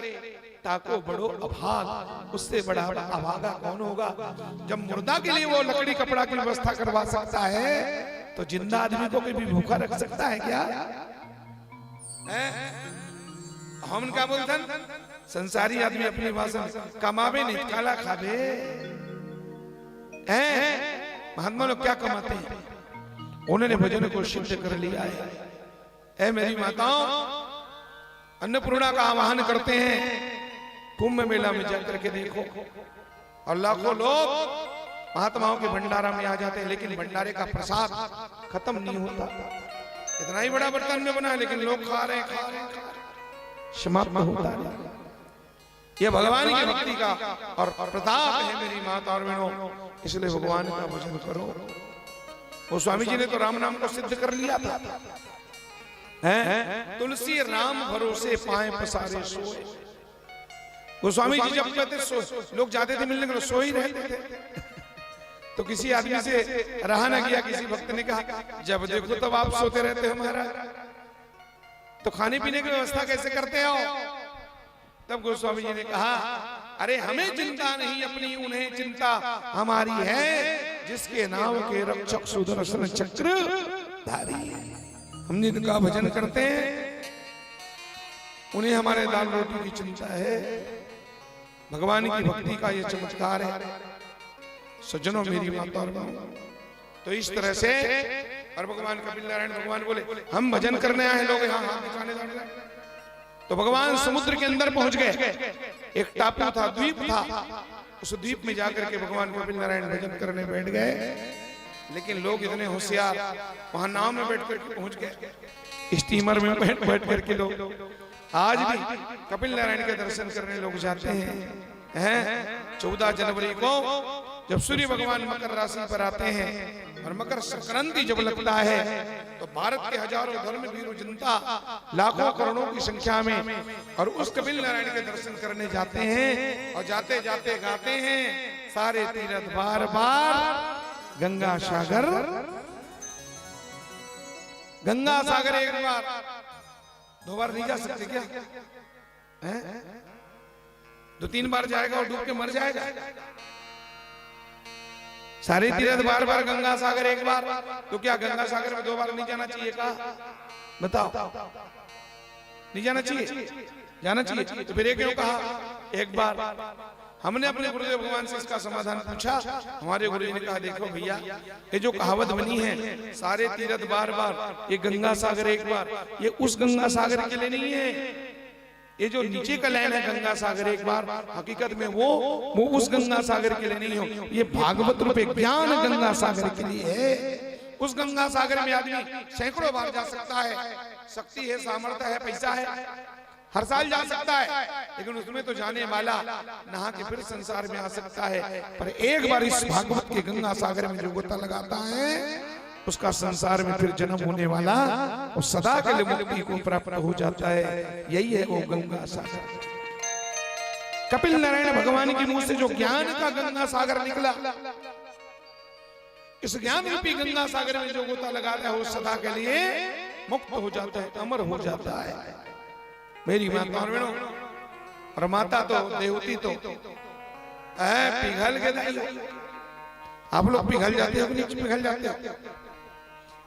ताको बड़ो अभाग, उससे बड़ा अभागा कौन होगा? जब मुर्दा के लिए वो लकड़ी कपड़ा की व्यवस्था करवा सकता है तो जिंदा आदमी को कभी भूखा रख सकता है क्या? हम क्या बोलते हैं, संसारी आदमी अपनी भाषा कमावे नहीं काला खावे। महात्मा लोग क्या कमाते हैं? उन्होंने भजन को सिद्ध कर लिया है। मेरी माताओं, अन्नपूर्णा का आवाहन करते हैं, कुंभ मेला में जाकर के देखो, और लाखों लोग महात्माओं के भंडारा में आ जाते हैं, लेकिन भंडारे का प्रसाद खत्म नहीं होता। इतना ही बड़ा बर्तन में बना है लेकिन लोग खा रहे हैं, समाप्त होता है। ये भगवान की भक्ति का और प्रताप है मेरी माता और बहनों, इसलिए भगवान का भजन करो। वो स्वामी जी ने तो राम नाम को सिद्ध कर लिया था। तुलसी राम भरोसे पाए पसारे सोए। गोस्वामी जी जब कहते लोग जाते थे मिलने के, सो ही रहते थे। तो किसी आदमी से रहा ना गया, किसी भक्त ने कहा जब देखो तब आप सोते रहते हो महाराज, तो खाने पीने की व्यवस्था कैसे करते हो? तब गोस्वामी जी ने कहा, अरे हमें चिंता नहीं अपनी, उन्हें चिंता हमारी है, जिसके नाम के रक्षक सुदर्शन चक्र धारी। हम जिनका भजन करते हैं उन्हें हमारे दाल रोटी की चिंता है। भगवान की भक्ति का ये चमत्कार है सज्जनों, मेरी माता और बहनों। तो इस तरह से, और भगवान कपिल नारायण भगवान बोले हम भजन करने आए लोग यहाँ हाथ दिखाने लगे। तो भगवान समुद्र के अंदर पहुंच गए। एक टापू था, द्वीप था, उस द्वीप में जाकर के भगवान कपिल नारायण भजन करने बैठ गए। लेकिन लोग इतने होशियार, वहां नाव में बैठ करके पहुंच गए, स्टीमर में बैठ करके लोग आज भी कपिल नारायण के दर्शन करने लोग जाते हैं। 14 जनवरी को जब सूर्य भगवान मकर राशि पर आते हैं और मकर संक्रांति जब लगता है तो भारत के हजारों धर्म वीर जनता लाखों करोड़ों की संख्या में और उस कपिल नारायण के दर्शन करने जाते हैं। और जाते जाते गाते हैं, सारे तीर्थ बार बार गंगा सागर, गंगा सागर एक बार, दो बार नहीं जा सकते क्या? हैं? दो तीन बार जाएगा और डूब के मर जाएगा। सारे तीर्थ बार बार गंगा सागर एक बार, तो क्या गंगा सागर में दो बार नहीं जाना चाहिए? कहा बताओ, नहीं जाना चाहिए? जाना चाहिए। तो फिर क्यों कहा एक बार? हमने अपने गुरुदेव भगवान से इसका समाधान पूछा। हमारे गुरु जी ने कहा देखो भैया, ये जो कहावत बनी है सारे तीर्थ बार बार, ये गंगा सागर एक बार, ये उस गंगा सागर के लिए नहीं है। ये जो नीचे का लाइन है गंगा सागर एक बार, हकीकत में वो उस गंगा सागर के लिए नहीं हो, ये भागवत रूपे ज्ञान गंगा सागर के लिए है। उस गंगा सागर में आदमी सैकड़ों बार जा सकता है, शक्ति है, सामर्थ्य है, पैसा है, हर साल जा सकता है, लेकिन उसमें तो जाने वाला नहा के फिर संसार में आ सकता है। पर एक बार इस भागवत के गंगा सागर में जो गोता लगाता है, उसका संसार में फिर जन्म होने वाला और सदा के लिए मुक्ति को प्राप्त हो जाता है। यही है वो गंगा सागर। कपिल नारायण भगवान के मुंह से जो ज्ञान का गंगा सागर निकला, इस ज्ञान रूपी गंगा सागर में जो गोता लगाता है वो सदा के लिए मुक्त हो जाता है, अमर हो जाता है। मेरी माता और बहनों, और माता तो देवती तो पिघल के नहीं। आप लोग पिघल जाते हो कि नहीं पिघल जाते हो?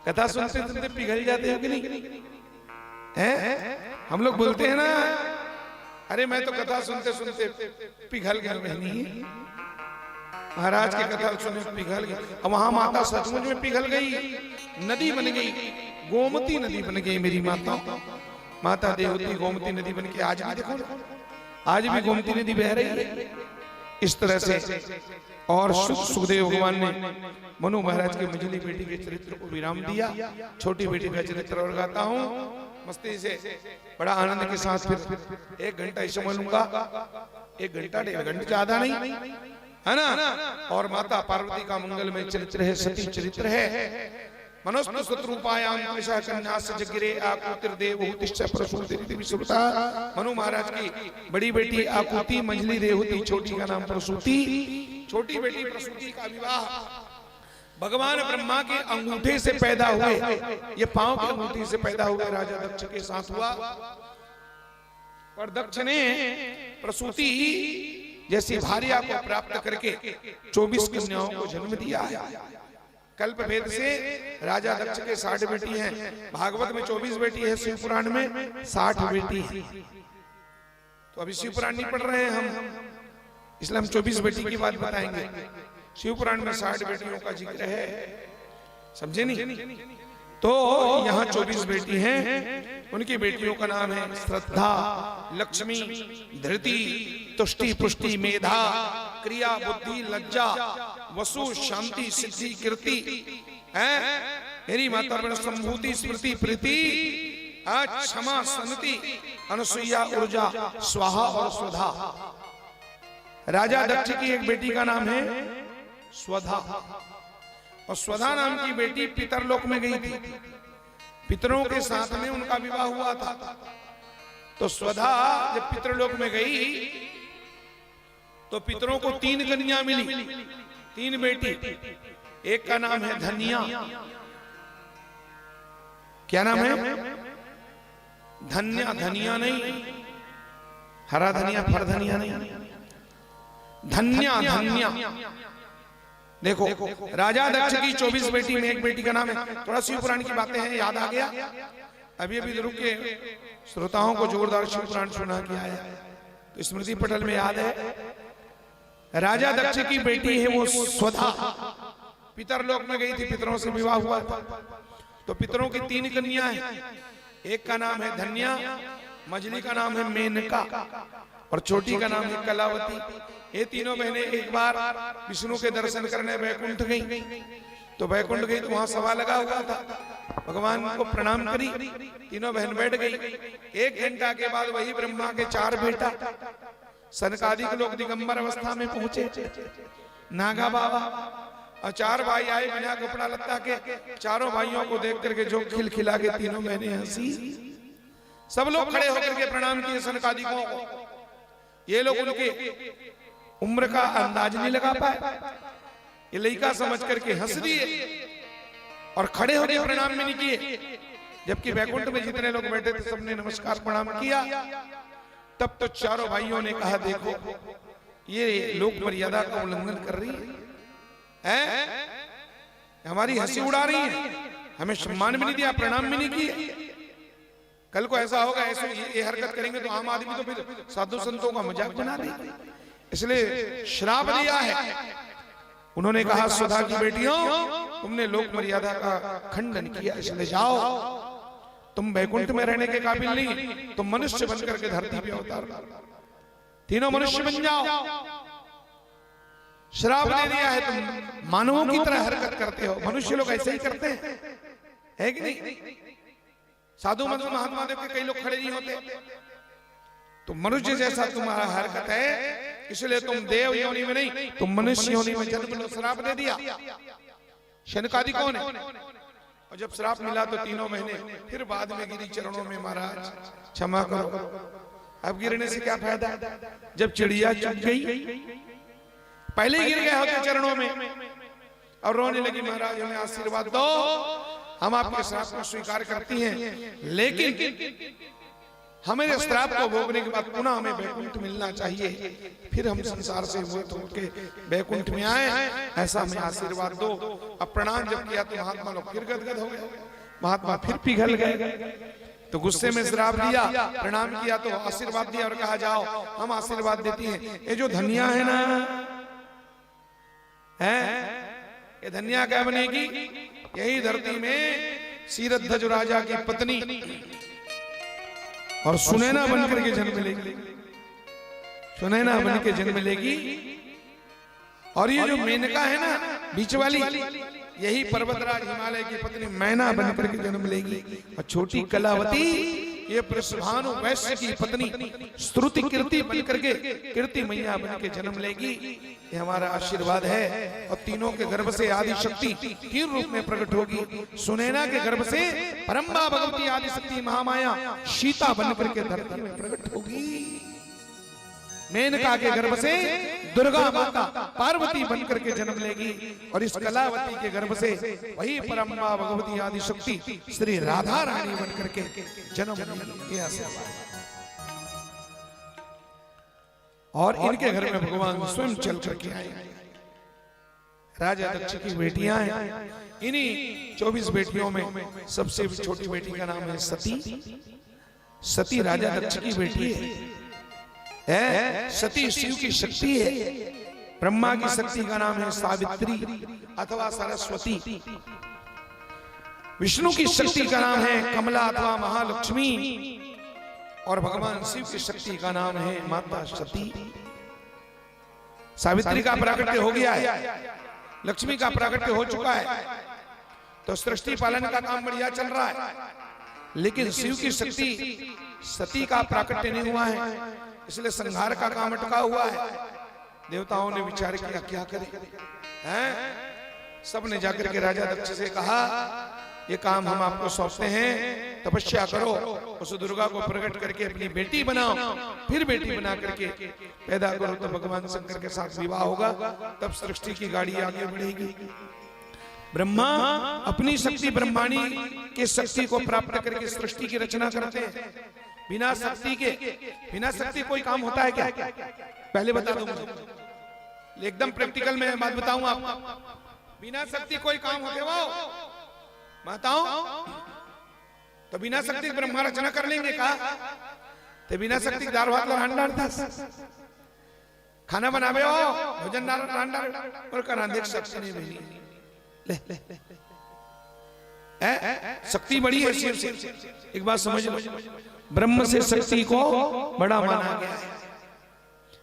कथा सुनते सुनते पिघल जाते हो कि नहीं? हैं? हम लोग बोलते हैं ना, अरे मैं तो कथा सुनते सुनते पिघल गया। नहीं, महाराज की कथा सुने पिघल गया। अब वहां माता सचमुच में पिघल गई, नदी बन गई, गोमती नदी बन गई। मेरी माता, माता देवती गोमती नदी बन के आज भी देखो, आज भी गोमती नदी बह रही है इस तरह से। और सुखदेव भगवान ने मनु महाराज की मझली बेटी के चरित्र को विराम दिया। छोटी बेटी का चरित्र और गाता हूँ मस्ती से, बड़ा आनंद के साथ। फिर 1 घंटा ही समझ लूंगा, 1 घंटा 1.5 घंटे ज्यादा नहीं है ना। और माता पार्वती का मंगलमय चरित्र है, सती चरित्र है। मनोस्तु शत्रुपायाम ऐसा कन्यास जगिरे आकुतिर देवहूतिश्च प्रसूति विश्रुता। मनु महाराज की बड़ी बेटी आकुति, मंझली देवहूति, छोटी का नाम प्रसूति। छोटी बेटी प्रसूति का विवाह भगवान ब्रह्मा के अंगूठे से पैदा हुए, ये पांव के अंगूठे से पैदा हुए राजा दक्ष के साथ हुआ। और दक्ष ने प्रसूति जैसी भार्या को प्राप्त करके 24 कन्याओं को जन्म दिया है। कल्प भेद से राजा दक्ष के 60 बेटी हैं। भागवत में 24 बेटी है, शिव पुराण में 60 बेटी है। तो अभी शिव पुराण नहीं पढ़ रहे हैं हम, इसलिए हम 24 बेटी की बात बताएंगे। शिव पुराण में 60 बेटियों का जिक्र है, समझे नहीं? तो यहाँ 24 बेटी हैं। उनकी बेटियों का नाम है श्रद्धा, लक्ष्मी, धृति, तुष्टि, पुष्टि, मेधा, क्रिया, बुद्धि, लज्जा, वसु, शांति, सिद्धि, कीर्ति। मेरी माता बहन संभूति, स्मृति, प्रीति, क्षमा, सन्नति, अनुसुईया, ऊर्जा, स्वाहा और स्वधा। राजा दक्ष की एक बेटी का नाम है स्वधा, और स्वधा नाम की बेटी पितरलोक में गई थी। पितरों के साथ में उनका विवाह हुआ था। तो स्वधा जब पितरलोक में गई तो पितरों को 3 कन्या मिली, 3 बेटी। एक का नाम है धन्या। क्या नाम है? धन्या, धनिया नहीं, हरा धनिया, फर धनिया नहीं, धन्या, धन्या। देखो, राजा दक्ष की 24 बेटी में एक बेटी का नाम है। थोड़ा शिव पुराण की बातें हैं, याद आ गया। अभी अभी रुक के श्रोताओं को जोरदार शिव पुराण सुना के आया, तो स्मृति पटल में याद है। राजा दक्ष की बेटी है वो स्वधा, पितरलोक में गई थी, पितरों से विवाह हुआ था। तो पितरों की 3 कन्या हैं। एक का नाम है धन्या, मझली का नाम है मेनका, और छोटी का नाम है कलावती। ये तीनों बहनें एक बार विष्णु के दर्शन करने वैकुंठ गई। तो वैकुंठ गई तो वहां सभा लगा हुआ था, भगवान को प्रणाम करी, तीनों बहन बैठ गई। 1 घंटा के बाद वही ब्रह्मा के 4 बेटा सनकादिक लोग दिगंबर अवस्था में पहुंचे, नागा बाबा, और 4 भाई आए बिना कपड़ा लत्ता के। चारों भाइयों को देख करके जो खिलखिला के तीनों बहनें हंसी। सब लोग खड़े होकर के प्रणाम किए सनकादिकों को। ये लोग उनके उम्र का अंदाज नहीं लगा पाए। ये लड़का समझ करके हंस दिए और खड़े होकर प्रणाम भी नहीं किए। जबकि वैकुंठ में जितने लोग बैठे थे सबने नमस्कार प्रणाम किया। तब तो चारों भाइयों ने कहा देखो ये लोक मर्यादा का उल्लंघन कर रही है, हमारी हंसी उड़ा रही है, हमें सम्मान भी नहीं दिया, प्रणाम भी नहीं किए। कल को ऐसा होगा, ऐसे ये हरकत करेंगे तो आम आदमी तो फिर साधु संतों का मजाक बना देंगे, इसलिए श्राप दिया है। उन्होंने कहा सुधा की बेटियों तुमने लोक मर्यादा का खंडन किया, इसलिए जाओ, तुम वैकुंठ में रहने के काबिल नहीं, तुम मनुष्य बनकर के धरती पे अवतार, तीनों मनुष्य बन जाओ। श्राप दे दिया है, तुम मानवों की तरह हरकत करते हो। मनुष्य लोग ऐसे ही करते हैं, है कि नहीं? साधु मंत्र महात्मा देव के कई लोग खड़े नहीं होते, तो मनुष्य जैसा तुम्हारा हरकत है, इसलिए तुम देव योनि में नहीं, तुम मनुष्य योनि में जन्म लो। श्राप दे दिया। शनकादि कौन है? और जब श्राप मिला तो 3 महीने फिर बाद में गिरी चरणों में, महाराज क्षमा करो। अब गिरने से क्या फायदा, जब चिड़िया चुग गई, पहले ही गिर गए होते चरणों में और रोने लगी, महाराज हमें आशीर्वाद दो, हम आपके श्राप को स्वीकार करती हैं, लेकिन हमें श्राप को भोगने के बाद पुनः हमें वैकुंठ मिलना चाहिए, फिर हम संसार से मुक्त होकर वैकुंठ में आए, ऐसा हमें आशीर्वाद दो। अब प्रणाम जब किया तो महात्मा लोग फिर गदगद हो गए, महात्मा फिर पिघल गए, तो गुस्से में श्राप दिया, प्रणाम किया तो आशीर्वाद दिया और कहा जाओ हम आशीर्वाद देती हैं। ये जो धनिया है ना, है ये धनिया क्या बनेगी? यही धरती में सीरध्वज राजा की पत्नी और सुनैना बनकर के जन्म लेगी, सुनैना बन के जन्म लेगी। और ये जो मेनका है ना बीच वाली, यही पर्वतराज हिमालय की पत्नी मैना बनकर के जन्म लेगी। और छोटी कलावती ये वृषभानु वैश्य की पत्नी स्तुति कीर्ति बनकर के कीर्ति मैया बन के जन्म लेगी। ये हमारा आशीर्वाद है। और तीनों के गर्भ से आदि शक्ति 3 रूप में प्रकट होगी। सुनैना के गर्भ से परम्बा भगवती आदि शक्ति महामाया सीता बनकर के धरती में प्रकट होगी। मेनका के गर्भ से दुर्गा माता पार्वती बनकर के जन्म लेगी। और इस कलावती के गर्भ से वही परम्बा भगवती आदि शक्ति श्री राधा रानी बनकर के जन्म लेगी। और इनके घर में भगवान स्वयं चल करके आए। राजा दक्ष की बेटियां हैं। इन्हीं 24 बेटियों में सबसे छोटी बेटी का नाम है सती। सती राजा दक्ष की बेटी है। सती शिव की शक्ति है। ब्रह्मा की शक्ति का नाम है सावित्री अथवा सरस्वती। विष्णु की शक्ति का नाम है कमला अथवा महालक्ष्मी। और भगवान शिव की शक्ति का नाम है माता सती। सावित्री का प्राकट्य हो गया है, लक्ष्मी का प्राकट्य हो चुका है, तो सृष्टि पालन का काम बढ़िया चल रहा है। लेकिन शिव की शक्ति सती का प्राकट्य नहीं हुआ है, इसलिए संहार का काम अटका हुआ है। देवताओं ने विचार किया क्या करें, हैं? सब ने जाकर के राजा दक्ष से कहा ये काम हम आपको सौंपते हैं, तपस्या करो, उस दुर्गा को प्रकट करके अपनी बेटी बनाओ, फिर बेटी बना करके पैदा करो, तो भगवान शंकर के साथ विवाह होगा, तब सृष्टि की गाड़ी आगे बढ़ेगी। ब्रह्मा अपनी शक्ति ब्रह्माणी के शक्ति को प्राप्त करके सृष्टि की रचना करते हैं। बिना शक्ति के, बिना शक्ति कोई काम होता है क्या? पहले बता दो मुझे, एकदम प्रैक्टिकल में बात बताऊं आपको। बिना शक्ति कोई काम होते वो बताओ, तो बिना शक्ति ब्रह्मा रचना कर लेंगे का? तो बिना शक्ति दाल भात हांडार खाना बनावे हो, भोजन हांडार और करा देख शक्ति नहीं मिली। शक्ति बड़ी है शिव से। एक बात समझ लो, ब्रह्म से शक्ति को बड़ा माना गया है।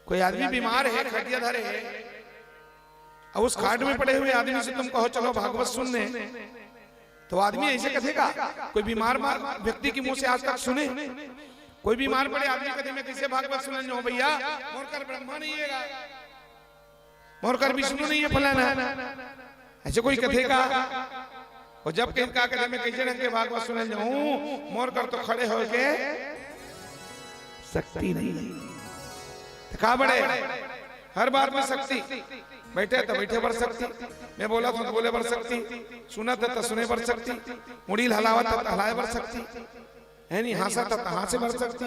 कोई आदमी बीमार है, खटिया धरे है, और उस खाट में पड़े हुए आदमी से तुम कहो चलो भागवत सुनने, तो आदमी ऐसे कहेगा? कोई बीमार व्यक्ति की मुंह से आज तक सुने? कोई बीमार पड़े आदमी कहते मैं किसे भागवत सुनने जाऊं? भैया मोरकर ब्रह्मा नहीं है, मोरकर विष्णु नहीं है, फलाना, ऐसे कोई कहेगा? और जब कहता कहते मैं किसी ढंग के भागवत सुनने जाऊं, मोरकर तो खड़े होके शक्ति नहीं, कहा बड़े हर बात में शक्ति, बैठे तो बैठे बर सकती, मैं बोला तो बोले बर सकती, सुना तो सुने बर सकती, मुड़ी हलावा तो हलाए बर सकती है, नहीं हंसा तो हंसे बर सकती,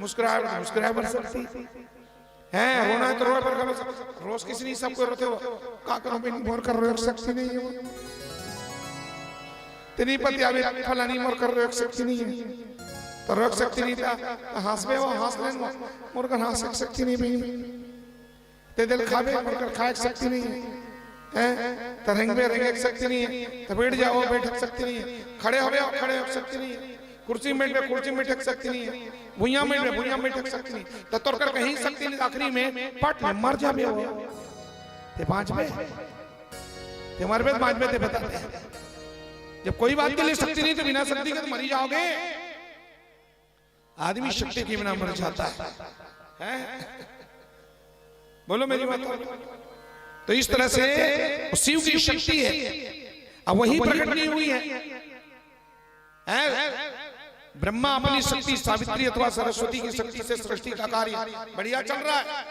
मुस्कुराए तो मुस्कुराए बर सकती है, रोना है तो रोना पर करो। रोज किसी नहीं सबको रोते हो का करो बिन मोर कर रोक सकती नहीं है वो तेरी पति अभी फलानी मोर कर रोक सकती नहीं है तो रोक सकती नहीं था हंस में वो हंस ले मोर कर हंस सकती नहीं बहनी ते दिल खावे मोर कर खा सकती नहीं है तो रंग में रंग सकती नहीं है तो बैठ जाओ बैठ सकती नहीं है खड़े हो खड़े हो सकती नहीं है कुर्सी में कुर्सी में ठक सकती नहीं है भुइया में ठक सकती नहीं तो तोड़ कर कहीं सकती नहीं आखिरी में पट में मर जावे हो ते पांच में ते मर में पांच में ते बताते हैं जब कोई बात के लिए शक्ति नहीं तो बिना शक्ति के तो मर जाओगे। आदमी शक्ति के बिना मर जाता है बोलो मेरी बात। तो इस तरह से शिव की शक्ति है अब वही प्रकट नहीं हुई है। ब्रह्मा अपनी शक्ति सावित्री अथवा सरस्वती की शक्ति से सृष्टि का कार्य बढ़िया चल रहा है।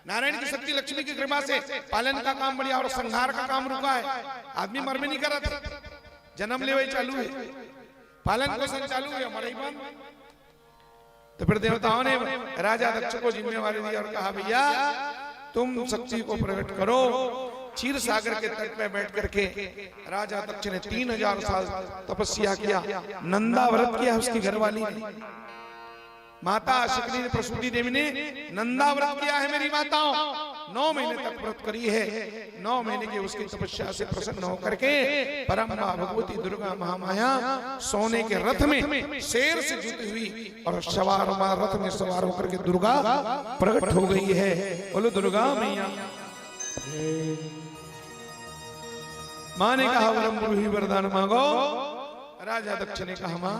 नारायण की शक्ति लक्ष्मी की कृपा से पालन का काम बढ़िया और संहार का काम रुका है। आदमी मर में नहीं कर रहा था, जन्म ले वही चालू है, पालन पोषण चालू है, मरे बंद। तो फिर देवताओं ने राजा दक्ष को जिम्मेवारी दी और कहा भैया तुम शक्ति को प्रकट करो। क्षीर सागर के तट पे बैठ करके राजा दक्ष ने 3000 साल तपस्या किया, नंदा व्रत किया उसकी घरवाली ने, माता शक्ति ने प्रसूति देवी ने नंदा व्रत किया है मेरी माताओं। 9 महीने तक व्रत करी है, 9 महीने की उसकी तपस्या से प्रसन्न होकर के परम मां भगवती दुर्गा महामाया सोने के रथ में शेर से जुटी हुई और सवार मां रथ में सवार होकर के दुर्गा प्रकट हो गई है। बोलो दुर्गा मैया। मां ने कहा वरम वरदान मांगो। राजा दक्ष ने कहा मां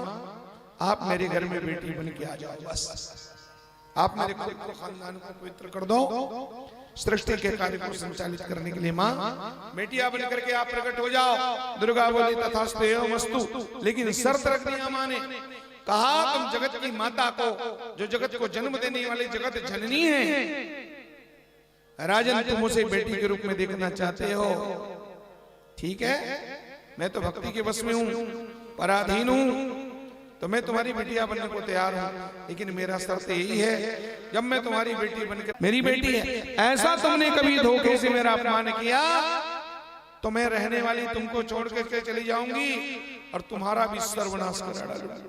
आप मेरे घर में बेटी बन के आ जाओ, बस आप मेरे खानदान को पवित्र कर दो, सृष्टि के कार्य को संचालित करने के लिए मां बेटिया बन करके आप प्रकट हो जाओ। दुर्गा बोली तथास्तु एवमस्तु, लेकिन शर्त रख दिया मां ने, कहा तुम जगत की माता को, जो जगत को जन्म देने वाली जगत जननी है, राजन तुम उसे बेटी के रूप में देखना चाहते हो, ठीक है मैं तो भक्ति के वश में हूं, पराधीन हूं, तो मैं तुम्हारी बेटिया बनने को तैयार हूं, लेकिन मेरा शर्त यही है जब मैं तुम्हारी बेटी बनकर, मेरी बेटी है, ऐसा तुमने कभी धोखे से मेरा अपमान किया तो मैं रहने वाली तुमको छोड़ करके चली जाऊंगी और तुम्हारा भी सर्वनाश कर डालूंगी।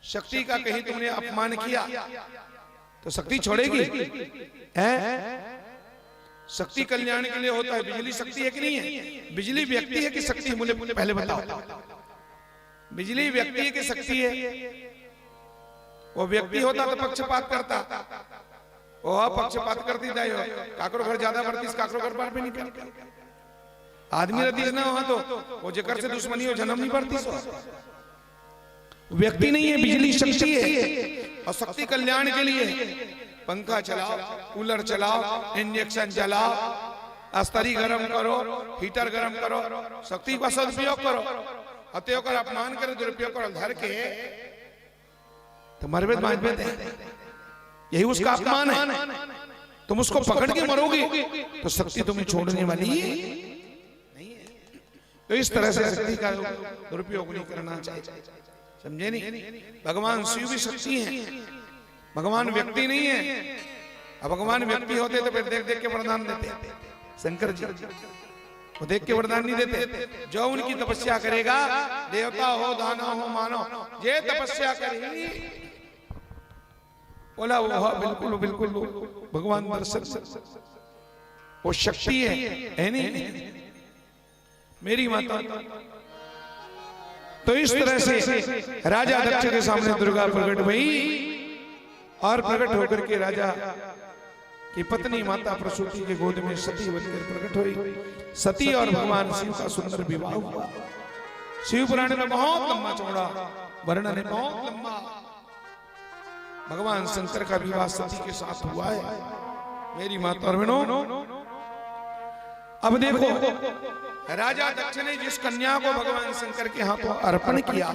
शक्ति का कहीं तुमने अपमान किया तो शक्ति छोड़ेगी? शक्ति कल्याण के लिए होता है। बिजली शक्ति है कि नहीं है? बिजली व्यक्ति है कि शक्ति है? मुझे पहले बताओ। बिजली व्यक्ति है कि शक्ति है? वो व्यक्ति होता तो पक्षपात करता, वो पक्षपात करती जाए, काकरो घर ज्यादा बढ़ती काकरो घर पर भी नहीं करती। आदमी रतीज ना हो तो वो जेकर से दुश्मनी हो जन्म नहीं पड़ती। व्यक्ति नहीं है, बिजली शक्ति है। और शक्ति कल्याण के लिए पंखा चलाओ, कूलर चलाओ, इंजेक्शन चलाओ, अस्तरी गर्म करो, हीटर गर्म करो, शक्ति का सदुपयोग करो। अतः कर अपमान करे, दुरुपयोग करो, धर के तो मरबेद माजबेद है, यही उसका अपमान है। तुम उसको पकड़ के मरोगे तो शक्ति तुम्हें छोड़ने वाली नहीं है। तो इस तरह से शक्ति का दुरुपयोग नहीं करना चाहिए, समझे नहीं? भगवान शिव भी शक्ति है, भगवान व्यक्ति नहीं है। अब भगवान व्यक्ति होते तो फिर देख देख के वरदान देते। शंकर जी वो देख के वरदान नहीं देते। जो उनकी तपस्या करेगा, देवता हो दानव हो मानव, ये तपस्या करेगी, बोला वो बिल्कुल बिल्कुल भगवान दर्शन, वो शक्ति है नहीं मेरी माता। तो इस तरह से राजा दक्ष के सामने दुर्गा प्रकट हुई और प्रकट होकर के राजा की पत्नी माता प्रसूति के गोद में सती बनकर प्रकट हुई। सती और भगवान शिव का सुंदर विवाह हुआ। शिव पुराण में बहुत लंबा चौड़ा वर्णन है, बहुत लंबा। भगवान शंकर का विवाह सती के साथ हुआ है मेरी माता और बहनों। अब देखो राजा दक्ष ने जिस कन्या को भगवान शंकर के हाथों अर्पण किया,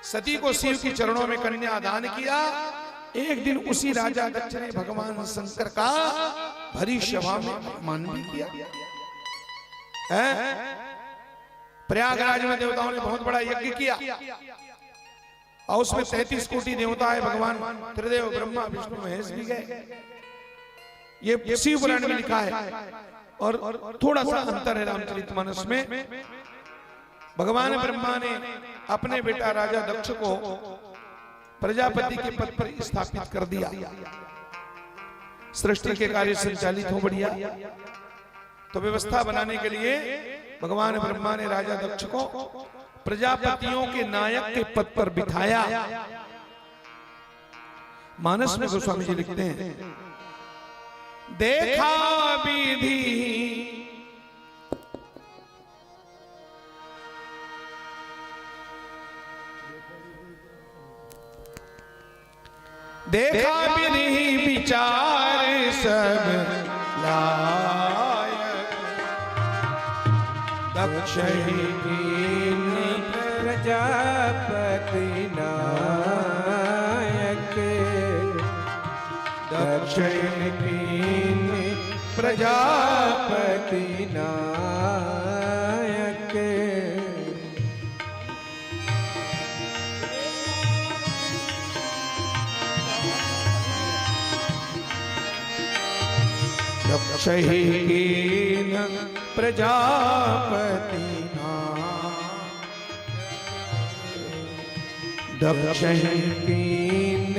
सती को शिव के चरणों में कन्या दान किया। एक दिन उसी राजा दक्ष ने भगवान शंकर का भरी सभा में अपमान भी किया है। प्रयागराज में देवताओं ने बहुत बड़ा यज्ञ किया और उसमें 33 कोटि देवता है, भगवान त्रिदेव ब्रह्मा विष्णु महेश भी गए। ये शिव पुराण में लिखा है। और थोड़ा सा अंतर है रामचरितमानस में। भगवान ब्रह्मा ने अपने बेटा राजा दक्ष को प्रजापति के पद पर स्थापित कर दिया। सृष्टि के कार्य संचालित हो बढ़िया। तो व्यवस्था बनाने के लिए भगवान ब्रह्मा ने राजा दक्ष को प्रजापतियों के नायक के पद पर बिठाया। मानस में गोस्वामी जी लिखते हैं, देखा विधि देखा विधि विचार सब लायक दक्ष प्रजापति नायक दक्ष प्रजापति नायक दक्षहीन प्रजापति दक्षहीन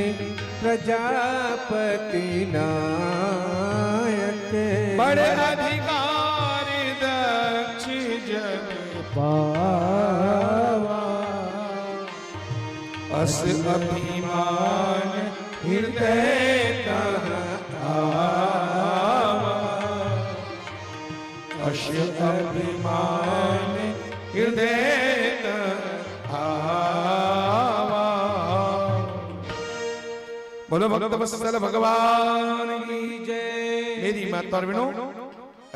प्रजापति नायक बड़े अधिकार दक्ष जग पावा अस अभिमान हृदय कहाँ आवा अस अभिमान हृदय कहाँ आवा। बोलो भक्त वत्सल भगवान की जय। मेरी माता और बहनों,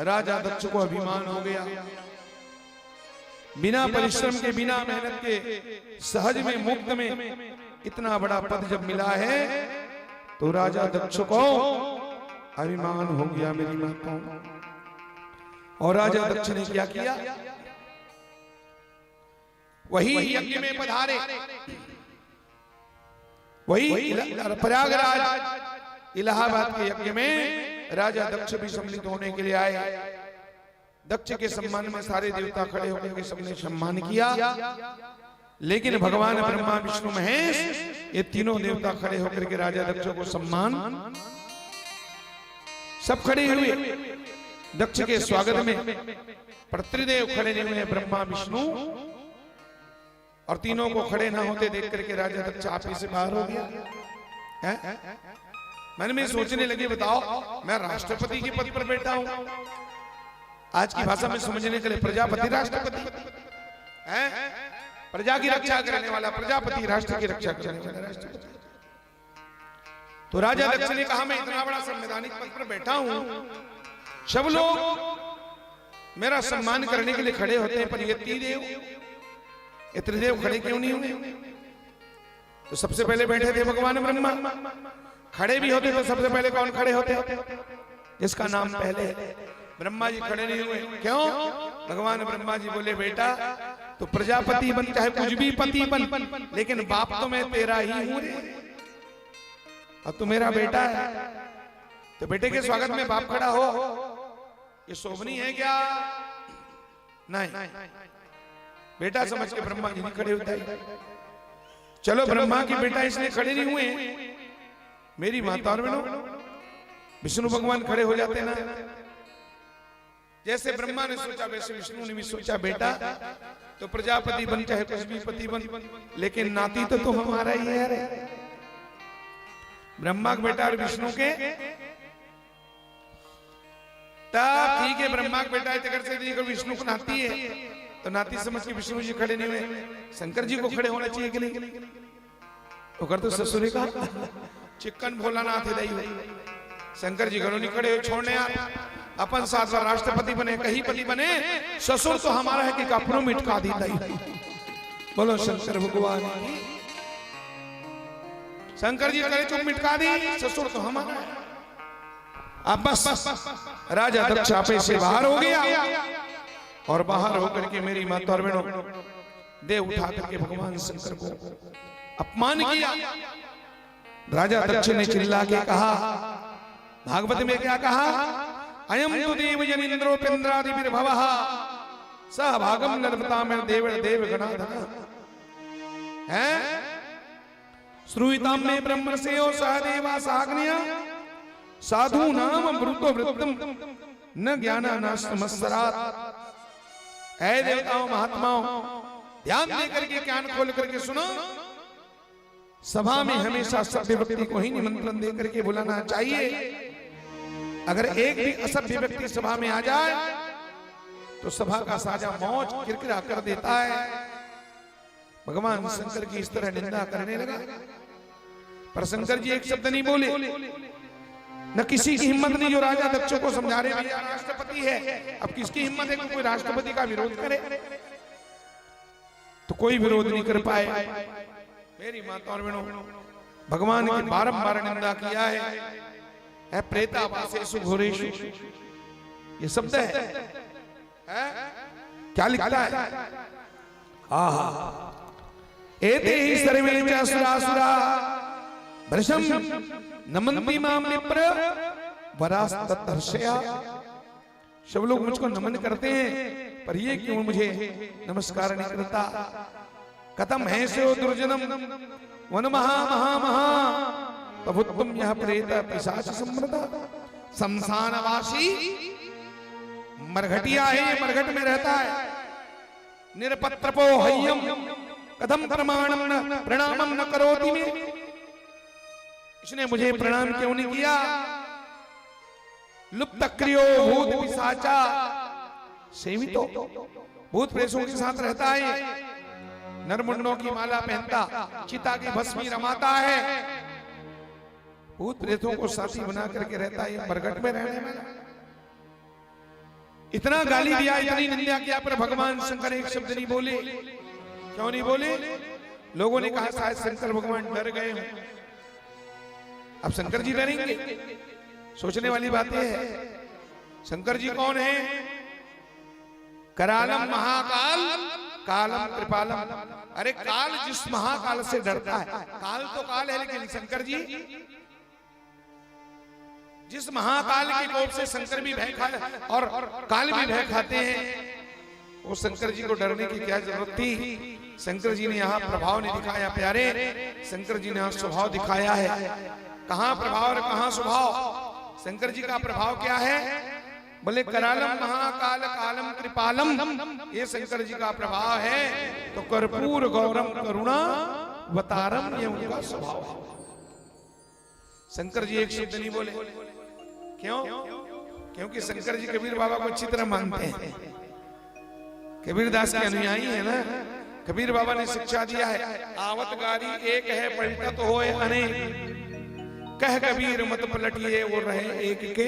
राजा दक्ष को अभिमान हो गया। बिना परिश्रम के, बिना मेहनत के, सहज में, मुक्त में इतना बड़ा पद जब मिला है तो राजा दक्ष को अभिमान हो गया मेरी माताओं। और राजा दक्ष ने क्या किया? वही यज्ञ में पधारे, वही प्रयागराज इलाहाबाद के यज्ञ में राजा दक्ष भी सम्मिलित होने के लिए आए। दक्ष के सम्मान में सारे देवता खड़े होकर के सबने सम्मान किया, लेकिन भगवान ब्रह्मा विष्णु महेश ये तीनों देवता खड़े होकर के राजा दक्ष को सम्मान, सब खड़े हुए दक्ष के स्वागत में। पितृदेव खड़े नहीं हुए, ब्रह्मा विष्णु, और तीनों को खड़े ना होते देख करके राजा दक्ष आप ही से बाहर हो गया है? मैंने में सोचने लगी, बताओ मैं राष्ट्रपति के पद पर बैठा हूं, आज की भाषा में समझने के लिए प्रजापति राष्ट्रपति है, प्रजा की रक्षा करने वाला प्रजापति, राष्ट्र की रक्षा करने वाला राष्ट्रपति। तो राजा दक्ष ने कहा मैं इतना बड़ा संवैधानिक पद पर बैठा हूं, सब लोग मेरा सम्मान करने के लिए खड़े होते हैं, पर ये त्रिदेव खड़े क्यों नहीं हुए? तो सबसे पहले बैठे थे भगवान ब्रह्मा, खड़े भी होते तो सबसे पहले कौन खड़े होते? जिसका नाम पहले है। ब्रह्मा जी खड़े नहीं हुए, क्यों? भगवान ब्रह्मा जी बोले बेटा तो प्रजापति बन, चाहे कुछ भी पति बन, लेकिन बाप तो मैं तेरा ही हूं रे, और तू मेरा बेटा है, तो बेटे के स्वागत में बाप खड़ा हो, ये शोभनीय है क्या? नहीं, बेटा समझ के ब्रह्मा जी नहीं खड़े होते। चलो ब्रह्मा की बेटा इसलिए खड़े नहीं हुए, मेरी माता और बहनों विष्णु भगवान खड़े हो जाते ना। जैसे ब्रह्मा ने सोचा वैसे विष्णु ने भी सोचा, बेटा तो प्रजापति बन, चाहे कुछ भी पति बन, लेकिन नाती तो हमारा ही है रे। ब्रह्मा का बेटा और विष्णु के ठीक है, ब्रह्मा का बेटा इतकर से देखो विष्णु को नाती है, तो नाती समझ के विष्णु जी खड़े नहीं हुए, शंकर जी को खड़े होना चाहिए कि नहीं? तो कर तो ससुरी का चिकन भोलानाथ है, शंकर जी घरों नहीं खड़े हो, छोड़ने यार, अपन साथ बार राष्ट्रपति बने, कहीं पति बने, ससुर तो हमारा है कि कपड़ों मिटका दी दई। बोलो शंकर भगवान, शंकर जी करे चुप मिटका दी, ससुर तो हमारा है। अब बस राजा दक्ष आपे से बाहर हो गया और बाहर होकर के मेरी माता और बहनों देव उठा करके भगवान शंकर को अपमान किया। राजा दक्ष ने चिल्ला के कहा, भागवत में क्या कहा, अयम तु देव जनिंद्रोपेन्द्रादिभिर्भवः सह भागम नर्मताम देव देव गणाधन है श्रूयताम में ब्रह्म से ओ सहदेवा साग्निया साधु नाम वृतो वृत्तम न ज्ञाना नास्तमस्सरात्। ऐ देवताओं महात्माओं, ध्यान देकर के कान खोल करके सुनो। सभा में हमेशा सभ्य व्यक्ति को ही निमंत्रण देकर के बुलाना चाहिए। अगर एक भी असभ्य व्यक्ति सभा में आ जाए तो सभा का साजा मौज किरकिरा कर देता है। भगवान शंकर की इस तरह निंदा करने लगा, पर शंकर जी एक शब्द नहीं बोले, न किसी की हिम्मत नहीं जो राजा दक्ष को समझा रहे भैया राष्ट्रपति है। अब किसकी हिम्मत है कि कोई राष्ट्रपति का विरोध करे? तो कोई विरोध नहीं कर पाए। मेरी माता और बहनों, भगवान की बारंबार निंदा किया है। प्रेतावासेषु घोरेषु, ये शब्द है क्या लिखता है? आहा, एते ही सर्वे च असुरासुरा भृशं नमन्ति माम विप्र वरास्ततर्षया। सब लोग मुझको नमन करते हैं, पर ये क्यों मुझे नमस्कार नहीं करता? कथम है सो दुर्जनम वन महा महा महा तबुत्तम यह प्रेत पिशाच समृता। शमशानवासी मरघटिया है, ये मरघट में रहता है। निरपत्रपो हय्यम कथम प्रणामम न करोति में, इसने मुझे प्रणाम क्यों नहीं किया? लुप्त क्रियो भूत पिशाचा सेवितो, भूत प्रेतों के साथ रहता है। नरमुंडों की माला पहनता, चिता की भस्मी रमाता है, भूत प्रेतों को साथी बना करके रहता है। बरगट में रहने वाला इतना गाली दिया, इतनी निंदा किया, पर भगवान शंकर एक शब्द नहीं बोले। क्यों नहीं बोले? लोगों ने कहा शायद शंकर भगवान डर गए हों। अब शंकर जी डरेंगे? सोचने वाली बात यह है, शंकर जी कौन है? करालम महाकाल कालम कृपालम। अरे काल जिस महाकाल से डरता है, काल तो काल है, लेकिन शंकर जी जिस महाकाल के कोप से शंकर भी भय खा और काल भी भय खाते हैं, वो शंकर जी को डरने की क्या जरूरत थी? शंकर जी ने यहाँ प्रभाव नहीं दिखाया प्यारे, शंकर जी ने यहाँ स्वभाव दिखाया है। कहाँ प्रभाव और कहाँ स्वभाव? शंकर जी का प्रभाव क्या है? बोले करालम महाकाल कालम कृपालम, ये शंकर जी का प्रभाव है। तो कर्पूर गौरम करुणा वतारम, ये उनका स्वभाव है। शंकर जी एक शब्द नहीं बोले। क्यों? क्योंकि शंकर जी कबीर बाबा को अच्छी तरह मानते हैं, कबीरदास के अनुयायी है ना। कबीर बाबा ने शिक्षा दिया है, आवत गारी एक है पलटत होए अनेक, कह कबीर मत पलटिए वो रहे एक के।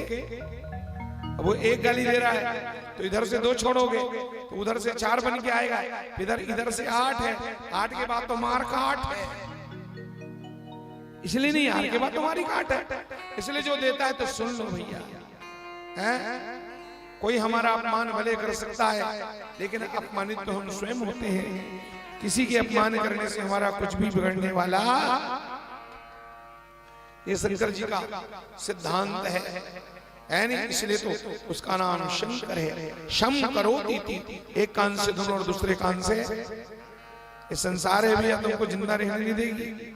अब वो एक गाली दे रहा है तो इधर से 2 छोड़ोगे तो उधर से 4 बन के आएगा, इधर से 8 है, 8 के बाद तो मार काट है। इसलिए नहीं, हार के बाद तुम्हारी काट है, इसलिए जो देता है तो सुन लो भैया। कोई हमारा अपमान भले कर सकता है, लेकिन अपमानित तो हम स्वयं होते हैं। किसी के अपमान करने से हमारा कुछ भी बिगड़ने वाला, ये शंकर जी का सिद्धांत है नहीं, इसलिए तो उसका नाम शंकर है। शम करोति थी, एक कान से धुन और दूसरे कान से ये संसार है भैया, तुमको जिंदा रहने नहीं देगी।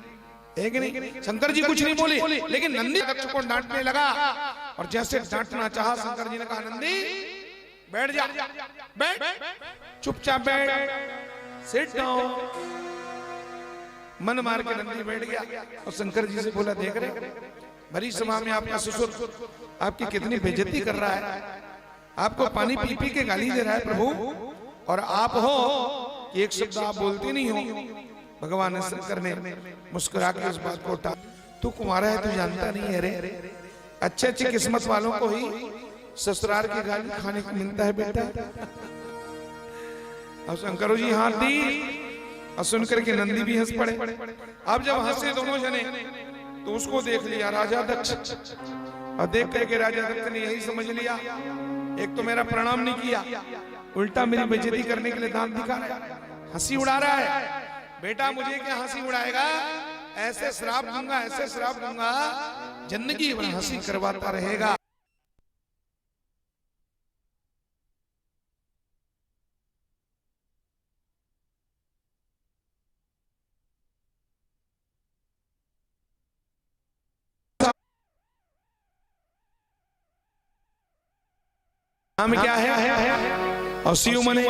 एक नहीं, शंकर जी कुछ नहीं बोले, लेकिन नंदी दक्ष को डांटने लगा, और जैसे डांटना चाहा शंकर जी ने कहा, नंदी बैठ जा, बैठ, चुपचाप बैठ, सिट डाउन। मन मार के नंदी बैठ गया और शंकर जी से बोला, देख रहे भरी सभा में आपका ससुर आपकी कितनी बेइज्जती कर रहा है, आपको पानी पी पी के गाली दे रहा है प्रभु, और आप हो कि एक शब्द आप बोलते नहीं हो। भगवान शंकर ने मुस्कुरा के उस बात को उठा, तू कुमारा है, तू जानता नहीं है रे, अच्छे अच्छे किस्मत वालों को ही ससुराल की गाली खाने को मिलता है बेटा। और शंकर जी हाथ दी और सुनकर के नंदी भी हंस पड़े। अब जब हंसे दोनों जने तो उसको देख लिया राजा दक्ष, और देख करके राजा दत्त ने यही समझ लिया, एक तो मेरा प्रणाम नहीं किया, उल्टा मेरी बेइज्जती करने के लिए दांत दिखा रहा है, हंसी उड़ा रहा है। बेटा मुझे क्या हंसी उड़ाएगा, ऐसे श्राप दूंगा, ऐसे श्राप दूंगा, जिंदगी भर हंसी करवाता रहेगा। नाम क्या है? और शिव मने